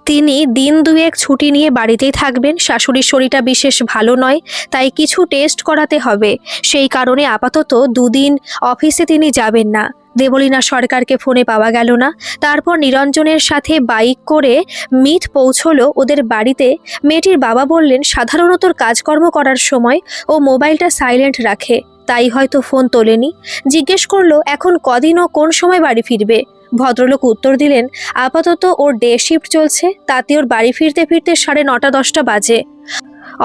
তিনি দিন 2 ছুটি নিয়ে বাড়িতেই থাকবেন। শাশুড়ির শরীরটা বিশেষ ভালো নয়, তাই কিছু টেস্ট করাতে হবে। সেই কারণে আপাতত 2 দিন অফিসে তিনি যাবেন না। দেবলীনা সরকারকে ফোনে পাওয়া গেল না। তারপর নিরঞ্জনের সাথে বাইক করে মিথ পৌঁছলো ওদের বাড়িতে। মেয়েটির বাবা বললেন, সাধারণত কাজকর্ম করার সময় ও মোবাইলটা সাইলেন্ট রাখে, তাই হয়তো ফোন তোলেনি। জিজ্ঞেস করলো এখন কদিন ও কোন সময় বাড়ি ফিরবে। ভদ্রলোক উত্তর দিলেন, আপাতত ওর ডে শিফট চলছে, তাতে ওর বাড়ি ফিরতে ফিরতে 9:30-10টা বাজে।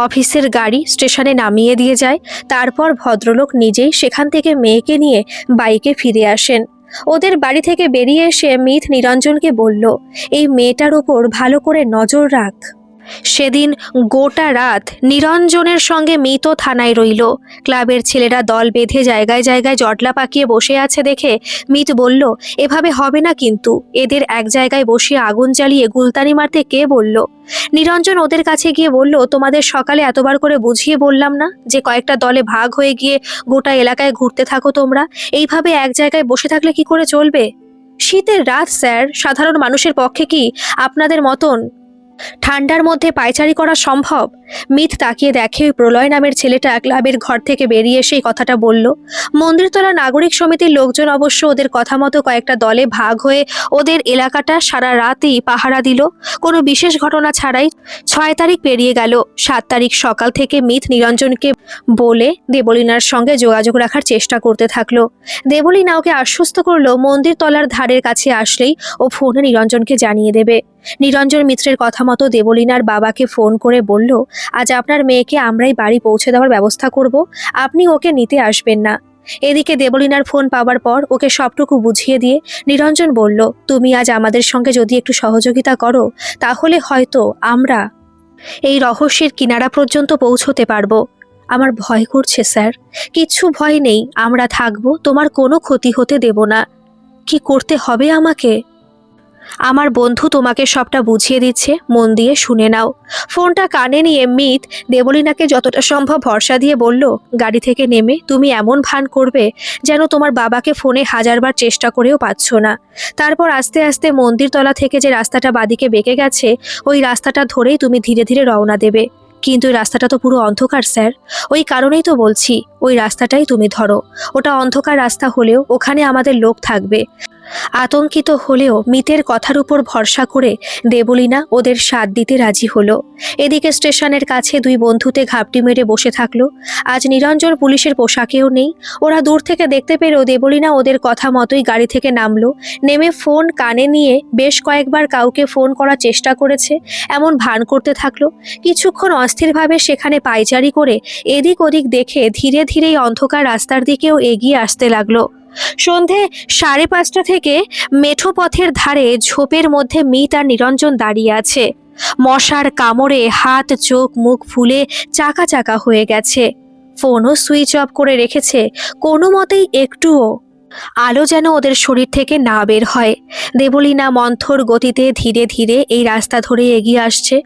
অফিসের গাড়ি স্টেশনে নামিয়ে দিয়ে যায়। তারপর ভদ্রলোক নিজেই সেখান থেকে মেয়েকে নিয়ে বাইকে ফিরে আসেন। ওদের বাড়ি থেকে বেরিয়ে এসে মিথ নিরঞ্জনকে বলল, এই মেয়েটার উপর ভালো করে নজর রাখ। সেদিন গোটা রাত নিরঞ্জনের সঙ্গে মিত থানায় রইল। ক্লাবের ছেলেরা দল বেঁধে জায়গায় জায়গায় জটলা পাকিয়ে বসে আছে দেখে মিত বলল, এভাবে হবে না কিন্তু। এদের এক জায়গায় বসিয়ে আগুন জ্বালিয়ে গুলতানি মারতে কে বলল? নিরঞ্জন ওদের কাছে গিয়ে বলল, তোমাদের সকালে এতবার করে বুঝিয়ে বললাম না যে কয়েকটা দলে ভাগ হয়ে গিয়ে গোটা এলাকায় ঘুরতে থাকো তোমরা? এইভাবে এক জায়গায় বসে থাকলে কি করে চলবে? শীতের রাত স্যার, সাধারণ মানুষের পক্ষে কি আপনাদের মতন ঠান্ডার মধ্যে পায়চারি করা সম্ভব? মিথ তাকিয়ে দেখে ওই প্রলয় নামের ছেলেটা ক্লাবের ঘর থেকে বেরিয়ে এসে এই কথাটা বলল। মন্দিরতলা নাগরিক সমিতির লোকজন অবশ্য ওদের কথা মতো কয়েকটা দলে ভাগ হয়ে ওদের এলাকাটা সারা রাতই পাহারা দিল। কোনো বিশেষ ঘটনা ছাড়াই 6 তারিখ পেরিয়ে গেল। 7 তারিখ সকাল থেকে মিথ নিরঞ্জনকে বলে দেবলীনার সঙ্গে যোগাযোগ রাখার চেষ্টা করতে থাকলো। দেবলীনা ওকে আশ্বস্ত করলো মন্দিরতলার ধারের কাছে আসলেই ও ফোনে নিরঞ্জনকে জানিয়ে দেবে। নিরঞ্জন মিত্রের কথা মতো দেবলীনার বাবাকে ফোন করে বলল, আজ আপনার মেয়েকে আমরাই বাড়ি পৌঁছে দেওয়ার ব্যবস্থা করব, আপনি ওকে নিতে আসবেন না। এদিকে দেবলীনার ফোন পাওয়ার পর ওকে সবটুকু বুঝিয়ে দিয়ে নিরঞ্জন বলল, তুমি আজ আমাদের সঙ্গে যদি একটু সহযোগিতা করো, তাহলে হয়তো আমরা এই রহস্যের কিনারা পর্যন্ত পৌঁছতে পারবো। আমার ভয় করছে স্যার। কিচ্ছু ভয় নেই, আমরা থাকবো, তোমার কোনো ক্ষতি হতে দেব না। কি করতে হবে আমাকে? আমার বন্ধু তোমাকে সবটা বুঝিয়ে দিচ্ছে, মন দিয়ে শুনে নাও। ফোনটা কানে নিয়ে মিত দেবলীনাকে যতটা সম্ভব ভরসা দিয়ে বলল, গাড়ি থেকে নেমে তুমি এমন ভান করবে যেন তোমার বাবাকে ফোনে 1000বার চেষ্টা করেও পাচ্ছ না। তারপর আস্তে আস্তে মন্দিরতলা থেকে যে রাস্তাটা বাদিকে বেঁকে গেছে, ওই রাস্তাটা ধরেই তুমি ধীরে ধীরে রওনা দেবে। কিন্তু ওই রাস্তাটা তো পুরো অন্ধকার স্যার। ওই কারণেই তো বলছি ওই রাস্তাটাই তুমি ধরো। ওটা অন্ধকার রাস্তা হলেও ওখানে আমাদের লোক থাকবে। আতঙ্কিত হলেও মিতের কথার উপর ভরসা করে দেবলীনা ওদের সাথ দিতে রাজি হলো। এদিকে স্টেশনের কাছে দুই বন্ধুতে ঘাপটি মেরে বসে থাকলো। আজ নিরঞ্জন পুলিশের পোশাকেও নেই। ওরা দূর থেকে দেখতে পেলেও দেবলীনা ওদের কথা মতোই গাড়ি থেকে নামলো। নেমে ফোন কানে নিয়ে বেশ কয়েকবার কাউকে ফোন করার চেষ্টা করেছে, এমন ভান করতে থাকলো। কিছুক্ষণ অস্থিরভাবে সেখানে পায়চারি করে এদিক ওদিক দেখে ধীরে ধীরে এই অন্ধকার রাস্তার দিকেও এগিয়ে আসতে লাগলো। সন্ধে 5:30 থেকে মেঠো পথের ধারে ঝোপের মধ্যে মিত আর নিরঞ্জন দাঁড়িয়ে আছে। মশার কামড়ে হাত চোখ মুখ ফুলে চাকা চাকা হয়ে গেছে। ফোনও সুইচ অফ করে রেখেছে। কোনো মতেই একটুও আলো যেন ওদের শরীর থেকে না বের হয়। দেবলীনা মন্থর গতিতে ধীরে ধীরে এই রাস্তা ধরে এগিয়ে আসছে।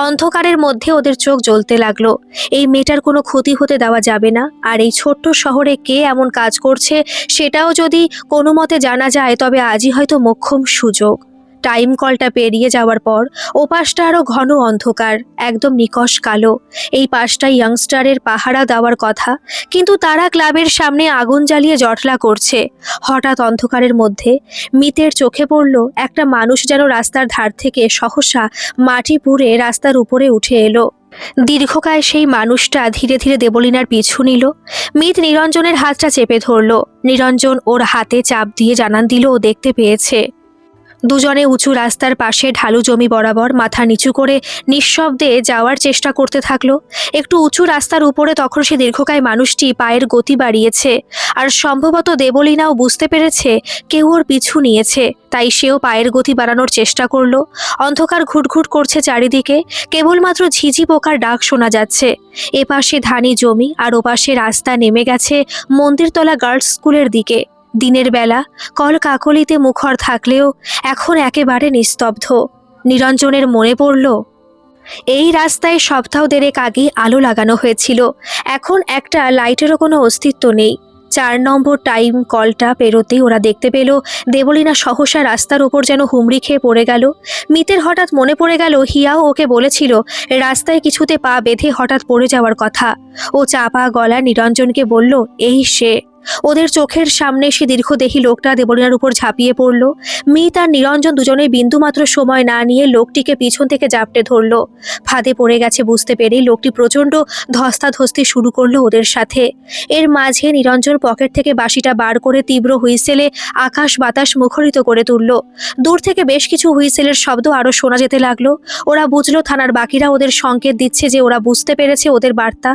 অন্ধকারের মধ্যে ওদের চোখ জ্বলতে লাগলো। এই মেয়েটার কোনো ক্ষতি হতে দেওয়া যাবে না। আর এই ছোট্ট শহরে কে এমন কাজ করছে সেটাও যদি কোনো মতে জানা যায় তবে আজই হয়তো মোক্ষম সুযোগ। টাইম কলটা পেরিয়ে যাওয়ার পর ওপাশটা আরো ঘন অন্ধকার, একদম নিকষ কালো। এই পাশটা ইয়াংস্টারের পাহারা দেওয়ার কথা, কিন্তু তারা ক্লাবের সামনে আগুন জ্বালিয়ে জটলা করছে। হঠাৎ অন্ধকারের মধ্যে মিতের চোখে পড়ল একটা মানুষ যেন রাস্তার ধার থেকে সহসা মাটি পুড়ে রাস্তার উপরে উঠে এলো। দীর্ঘকায় সেই মানুষটা ধীরে ধীরে দেবলীনার পিছু নিল। মিত নিরঞ্জনের হাতটা চেপে ধরল। নিরঞ্জন ওর হাতে চাপ দিয়ে জানান দিল ও দেখতে পেয়েছে। দুজনে উঁচু রাস্তার পাশে ঢালু জমি বরাবর মাথা নিচু করে নিঃশব্দে যাওয়ার চেষ্টা করতে থাকলো। একটু উঁচু রাস্তার উপরে তখন সে দীর্ঘকায় মানুষটি পায়ের গতি বাড়িয়েছে। আর সম্ভবত দেবলীনাও বুঝতে পেরেছে কেউ ওর পিছু নিয়েছে, তাই সেও পায়ের গতি বাড়ানোর চেষ্টা করলো। অন্ধকার ঘুটঘুট করছে চারিদিকে, কেবলমাত্র ঝিঝি পোকার ডাক শোনা যাচ্ছে। এপাশে ধানি জমি আর ওপাশে রাস্তা নেমে গেছে মন্দিরতলা গার্লস স্কুলের দিকে। দিনের বেলা কল কাকলিতে মুখর থাকলেও এখন একেবারে নিস্তব্ধ। নিরঞ্জনের মনে পড়ল এই রাস্তায় সপ্তাহ দেড়েক আগে আলো লাগানো হয়েছিল, এখন একটা লাইটেরও কোনো অস্তিত্ব নেই। 4 নম্বর টাইম কলটা পেরোতেই ওরা দেখতে পেল দেবলীনা সহসা রাস্তার ওপর যেন হুমড়ি খেয়ে পড়ে গেল। মিতের হঠাৎ মনে পড়ে গেল হিয়াও ওকে বলেছিল রাস্তায় কিছুতে পা বেঁধে হঠাৎ পড়ে যাওয়ার কথা। ও চাপা গলা নিরঞ্জনকে বলল এই সে। ওদের চোখের সামনে সে দীর্ঘদেহী লোকটা দেবলীনার উপর ঝাঁপিয়ে পড়ল। মিত আর নিরঞ্জন দুজনেই বিন্দুমাত্র সময় না নিয়ে লোকটিকে পিছন থেকে জাপটে ধরল। ফাঁদে পড়ে গেছে বুঝতে পেরেই লোকটি প্রচণ্ড ধস্তাধস্তি শুরু করলো ওদের সাথে। এর মাঝে নিরঞ্জন পকেট থেকে বাঁশিটা বার করে তীব্র হুইসেলে আকাশ বাতাস মুখরিত করে তুলল। দূর থেকে বেশ কিছু হুইসেলের শব্দ আরও শোনা যেতে লাগলো। ওরা বুঝলো থানার বাকিরা ওদের সংকেত দিচ্ছে যে ওরা বুঝতে পেরেছে ওদের বার্তা।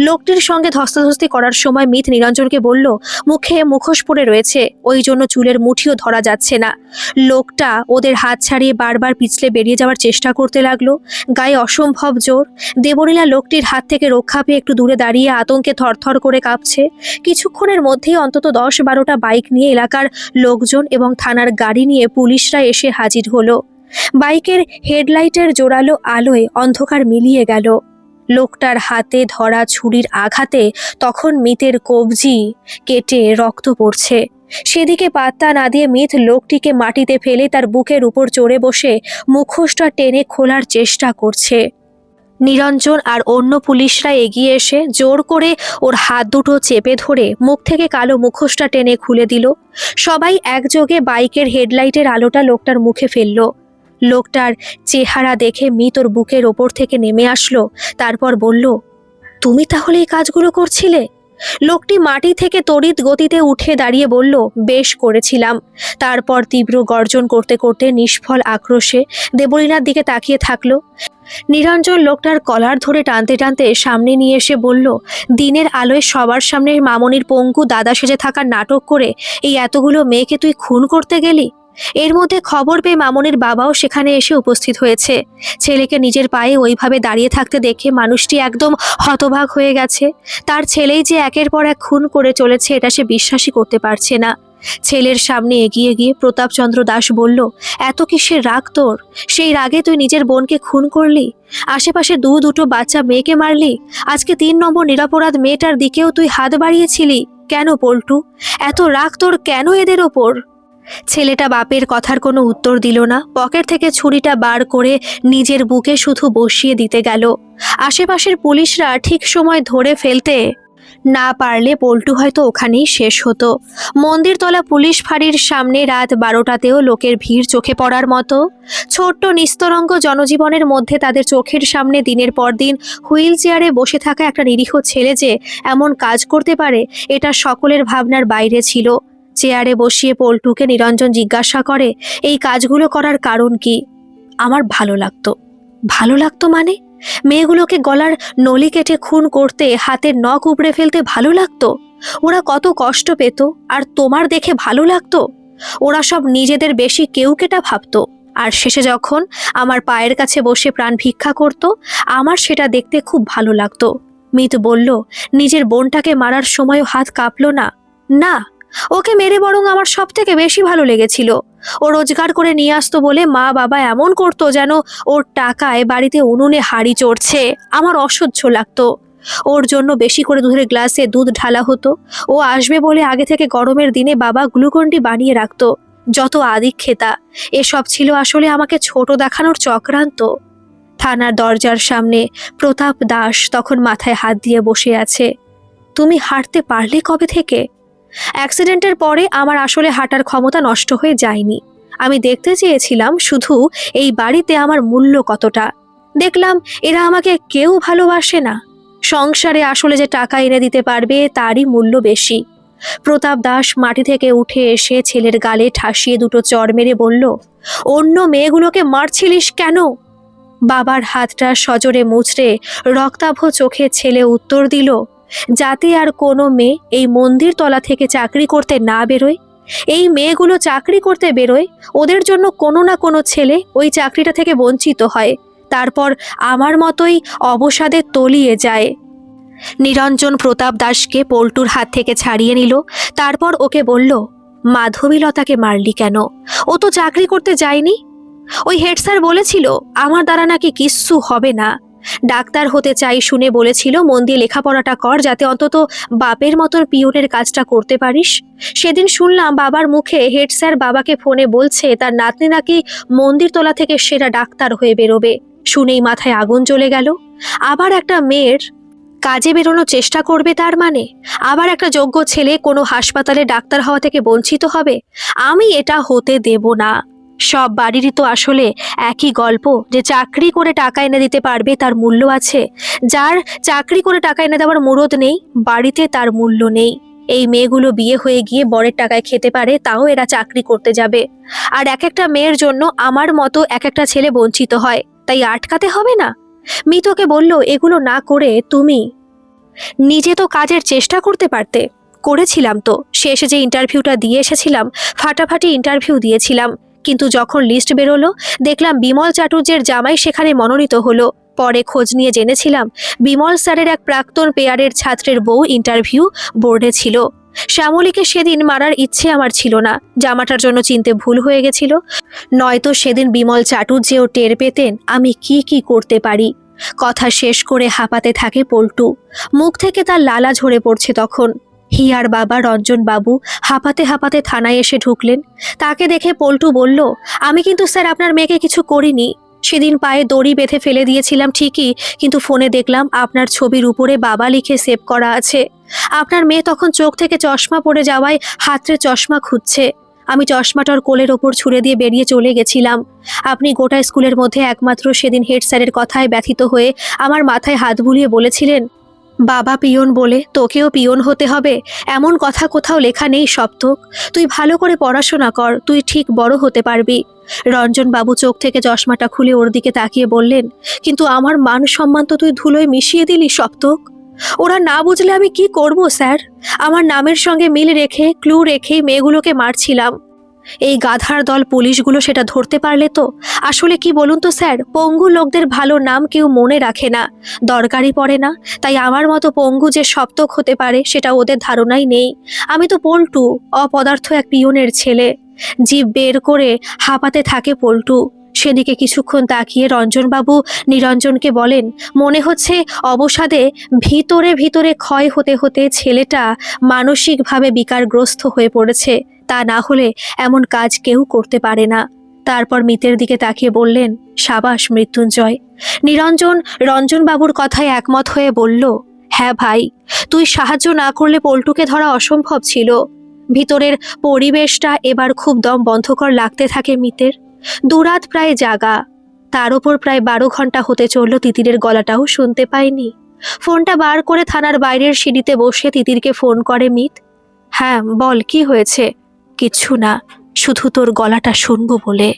লোকটির সঙ্গে ধস্তাধস্তি করার সময় মিত নিরঞ্জনকে বলল মুখে মুখোশ পরে রয়েছে, ওই জন্য চুলের মুঠিও ধরা যাচ্ছে না। লোকটা ওদের হাত ছাড়িয়ে বারবার পিছলে বেরিয়ে যাওয়ার চেষ্টা করতে লাগলো। গায়ে অসম্ভব জোর। দেবলীনা লোকটির হাত থেকে রক্ষা পেয়ে একটু দূরে দাঁড়িয়ে আতঙ্কে থরথর করে কাঁপছে। কিছুক্ষণের মধ্যেই অন্তত 10-12টা বাইক নিয়ে এলাকার লোকজন এবং থানার গাড়ি নিয়ে পুলিশরা এসে হাজির হলো। বাইকের হেডলাইটের জোরালো আলোয় অন্ধকার মিলিয়ে গেল। লোকটার হাতে ধরা ছুরির আঘাতে তখন মিতের কবজি কেটে রক্ত পড়ছে। সেদিকে পাত্তা না দিয়ে মিত লোকটিকে মাটিতে ফেলে তার বুকের উপর চড়ে বসে মুখোশটা টেনে খোলার চেষ্টা করছে। নিরঞ্জন আর অন্য পুলিশরা এগিয়ে এসে জোর করে ওর হাত দুটো চেপে ধরে মুখ থেকে কালো মুখোশটা টেনে খুলে দিল। সবাই একযোগে বাইকের হেডলাইটের আলোটা লোকটার মুখে ফেলল। লোকটার চেহারা দেখে মিত ওর বুকের ওপর থেকে নেমে আসলো। তারপর বলল তুমি তাহলে এই কাজগুলো করছিলে? লোকটি মাটি থেকে তড়িৎ গতিতে উঠে দাঁড়িয়ে বলল বেশ করেছিলাম। তারপর তীব্র গর্জন করতে করতে নিষ্ফল আক্রোশে দেবলীনার দিকে তাকিয়ে থাকলো। নিরঞ্জন লোকটার কলার ধরে টানতে টানতে সামনে নিয়ে এসে বলল দিনের আলোয় সবার সামনে মামনির পঙ্গু দাদা সেজে থাকার নাটক করে এই এতগুলো মেয়েকে তুই খুন করতে গেলি? এর মধ্যে খবর পেয়ে মামনির বাবাও সেখানে এসে উপস্থিত হয়েছে। ছেলেকে নিজের পায়ে ওইভাবে দাঁড়িয়ে থাকতে দেখে মানুষটি একদম হতবাক হয়ে গেছে। তার ছেলেই যে একের পর এক খুন করে চলেছে এটা সে বিশ্বাসই করতে পারছে না। ছেলের সামনে এগিয়ে গিয়ে প্রতাপচন্দ্র দাস বলল এত কিসের রাগ তোর? সেই রাগে তুই নিজের বোনকে খুন করলি, আশেপাশে দুটো বাচ্চা মেয়েকে মারলি, আজকে 3 নম্বর নিরাপরাধ মেয়েটার দিকেও তুই হাত বাড়িয়েছিলি। কেন পল্টু, এত রাগ তোর কেন এদের ওপর? ছেলেটা বাপের কথার কোনো উত্তর দিল না। পকেট থেকে ছুরিটা বার করে নিজের বুকে শুধু বসিয়ে দিতে গেল। আশেপাশের পুলিশরা ঠিক সময় ধরে ফেলতে না পারলে পল্টু হয়তো ওখানেই শেষ হতো। মন্দিরতলা পুলিশ ফাঁড়ির সামনে রাত 12টাতেও লোকের ভিড় চোখে পড়ার মতো। ছোট্ট নিস্তরঙ্গ জনজীবনের মধ্যে তাদের চোখের সামনে দিনের পর দিন হুইল চেয়ারে বসে থাকা একটা নিরীহ ছেলে যে এমন কাজ করতে পারে, এটা সকলের ভাবনার বাইরে ছিল। চেয়ারে বসিয়ে পল্টুকে নিরঞ্জন জিজ্ঞাসা করে, এই কাজগুলো করার কারণ কি? আমার ভালো লাগতো। ভালো লাগতো মানে? মেয়েগুলোকে গলার নলি কেটে খুন করতে, হাতের নখ উপড়ে ফেলতে ভালো লাগতো? ওরা কত কষ্ট পেত, আর তোমার দেখে ভালো লাগতো? ওরা সব নিজেদের বেশি কেউ কেটা ভাবতো, আর শেষে যখন আমার পায়ের কাছে বসে প্রাণ ভিক্ষা করত, আমার সেটা দেখতে খুব ভালো লাগতো। মিত বলল, নিজের বোনটাকে মারার সময়ও হাত কাঁপলো না? না, ওকে মেরে বরং আমার সব থেকে বেশি ভালো লেগেছিল। ও রোজগার করে নিয়ে আসতো বলে মা বাবা এমন করতো যেন ওর টাকায় বাড়িতে উনুনে হাঁড়ি চড়ছে। আমার অসহ্য লাগতো। ওর জন্য বেশি করে দুধের গ্লাসে দুধ ঢালা হতো। ও আসবে বলে আগে থেকে গরমের দিনে বাবা গ্লুকন্ডি বানিয়ে রাখতো। যত আদিক্ষেতা! এসব ছিল আসলে আমাকে ছোট দেখানোর চক্রান্ত। থানার দরজার সামনে প্রতাপ দাস তখন মাথায় হাত দিয়ে বসে আছে। তুমি হাঁটতে পারলে কবে থেকে? অ্যাক্সিডেন্টের পরে আমার আসলে হাঁটার ক্ষমতা নষ্ট হয়ে যায়নি। আমি দেখতে চেয়েছিলাম শুধু এই বাড়িতে আমার মূল্য কতটা। দেখলাম এরা আমাকে কেউ ভালোবাসে না। সংসারে আসলে যে টাকা এনে দিতে পারবে তারই মূল্য বেশি। প্রতাপ দাস মাটি থেকে উঠে এসে ছেলের গালে ঠাসিয়ে দুটো চড় মেরে বলল, অন্য মেয়েগুলোকে মারছিলিস কেন? বাবার হাতটা সজোরে মুচড়ে রক্তাভ চোখে ছেলে উত্তর দিল, যাতে আর কোনো মেয়ে এই মন্দির তলা থেকে চাকরি করতে না বেরোয়। এই মেয়েগুলো চাকরি করতে বেরোয়, ওদের জন্য কোনো না কোনো ছেলে ওই চাকরিটা থেকে বঞ্চিত হয়, তারপর আমার মতোই অবসাদে তলিয়ে যায়। নিরঞ্জন প্রতাপ দাসকে পল্টুর হাত থেকে ছাড়িয়ে নিল। তারপর ওকে বলল, মাধবীলতাকে মারলি কেন? ও তো চাকরি করতে যায়নি। ওই হেড স্যার বলেছিল আমার দ্বারা নাকি কিচ্ছু হবে না। ডাক্তার হতে চাই শুনে বলেছিল মন দিয়ে লেখাপড়াটা কর, যাতে অন্তত বাপের মতন পিয়নের কাজটা করতে পারিস। সেদিন শুনলাম বাবার মুখে হেড স্যার বাবাকে ফোনে বলছে তার নাতনি নাকি মন্দিরতলা থেকে সেরা ডাক্তার হয়ে বেরোবে। শুনেই মাথায় আগুন জ্বলে গেল। আবার একটা মেয়ের কাজে বেরোনোর চেষ্টা করবে তার মানে? আবার একটা যোগ্য ছেলে কোনো হাসপাতালে ডাক্তার হওয়া থেকে বঞ্চিত হবে? আমি এটা হতে দেব না। সব বাড়িরই তো আসলে একই গল্প, যে চাকরি করে টাকা এনে দিতে পারবে তার মূল্য আছে, যার চাকরি করে টাকা এনে দেওয়ার মুরদ নেই বাড়িতে তার মূল্য নেই। এই মেয়েগুলো বিয়ে হয়ে গিয়ে বরের টাকায় খেতে পারে, তাও এরা চাকরি করতে যাবে। আর এক একটা মেয়ের জন্য আমার মতো এক একটা ছেলে বঞ্চিত হয়, তাই আটকাতে হবে না? মিতকে বলল, এগুলো না করে তুমি নিজে তো কাজের চেষ্টা করতে পারতে। করেছিলাম তো, শেষে যে ইন্টারভিউটা দিয়ে এসেছিলাম ফাটাফাটি ইন্টারভিউ দিয়েছিলাম, কিন্তু যখন লিস্ট বেরোলো দেখলাম বিমল চাটুর্যের জামাই সেখানে মনোনীত হলো। পরে খোঁজ নিয়ে জেনেছিলাম বিমল স্যারের এক প্রাক্তন পেয়ারের ছাত্রের বউ ইন্টারভিউ বোর্ডে ছিল। শ্যামলীকে সেদিন মারার ইচ্ছে আমার ছিল না, জামাটার জন্য চিনতে ভুল হয়ে গেছিল। নয়তো সেদিন বিমল চাটুর্যেও টের পেতেন আমি কি কি করতে পারি। কথা শেষ করে হাঁপাতে থাকে পল্টু। মুখ থেকে তার লালা ঝরে পড়ছে তখন। হিয়ার বাবা রঞ্জন বাবু হাঁপাতে হাঁপাতে থানায় এসে ঢুকলেন। তাকে দেখে পল্টু বলল, আমি কিন্তু স্যার আপনার মেয়েকে কিছু করিনি। সেদিন পায়ে দড়ি বেঁধে ফেলে দিয়েছিলাম ঠিকই, কিন্তু ফোনে দেখলাম আপনার ছবির উপরে বাবা লিখে সেভ করা আছে। আপনার মেয়ে তখন চোখ থেকে চশমা পড়ে যাওয়ায় হাতে চশমা খুঁজছে। আমি চশমাটার কোলের ওপর ছুঁড়ে দিয়ে বেরিয়ে চলে গেছিলাম। আপনি গোটা স্কুলের মধ্যে একমাত্র সেদিন হেড স্যারের কথায় ব্যথিত হয়ে আমার মাথায় হাত বুলিয়ে বলেছিলেন, বাবা পিয়ন বলে তোকেও পিয়ন হতে হবে, এমন কথা কোথাও লেখা নেই সপ্তক। তুই ভালো করে পড়াশোনা কর, তুই ঠিক বড় হতে পারবি। রঞ্জন বাবু চোখ থেকে চশমাটা খুলে ওর দিকে তাকিয়ে বললেন, কিন্তু আমার মান সম্মান তো তুই ধুলোয় মিশিয়ে দিলি সপ্তক। ওরা না বুঝলে আমি কি করব স্যার? আমার নামের সঙ্গে মিল রেখে ক্লু রেখে মেয়েগুলোকে মারছিলাম। এই গাধার দল পুলিশগুলো সেটা ধরতে পারলে তো। আসলে কি বলুন তো স্যার, পঙ্গু লোকদের ভালো নাম কেউ মনে রাখে না, দরকারই পড়ে না। তাই আমার মতো পঙ্গু যে সপ্তক হতে পারে সেটা ওদের ধারণাই নেই। আমি তো পল্টু, অপদার্থ এক পিয়নের ছেলে। জিভ বের করে হাঁপাতে থাকে পল্টু। সেদিকে কিছুক্ষণ তাকিয়ে রঞ্জনবাবু নিরঞ্জনকে বলেন, মনে হচ্ছে অবসাদে ভিতরে ভিতরে ক্ষয় হতে হতে ছেলেটা মানসিকভাবে বিকারগ্রস্ত হয়ে পড়েছে। তা না হলে এমন কাজ কেউ করতে পারে না। তারপর মিতের দিকে তাকিয়ে বললেন, সাবাস মৃত্যুঞ্জয়। নিরঞ্জন রঞ্জনবাবুর কথায় একমত হয়ে বলল, হ্যাঁ ভাই, তুই সাহায্য না করলে পল্টুকে ধরা অসম্ভব ছিল। ভিতরের পরিবেশটা এবার খুব দম বন্ধকর লাগতে থাকে মিতের। দুরাত প্রায় জাগা, তার ওপর প্রায় 12 ঘন্টা হতে চলল, তিতিরের গলাটাও শুনতে পায়নি। ফোনটা বার করে থানার বাইরের সিঁড়িতে বসে তিতিরকে ফোন করে মিত। হ্যাঁ বল, কি হয়েছে? কিচ্ছু না, শুধু তোর গলাটা শুনবো বলে।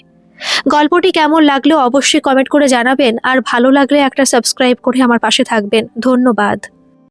গল্পটি কেমন লাগলো অবশ্যই কমেন্ট করে জানাবেন, আর ভালো লাগলে একটা সাবস্ক্রাইব করে আমার পাশে থাকবেন। ধন্যবাদ।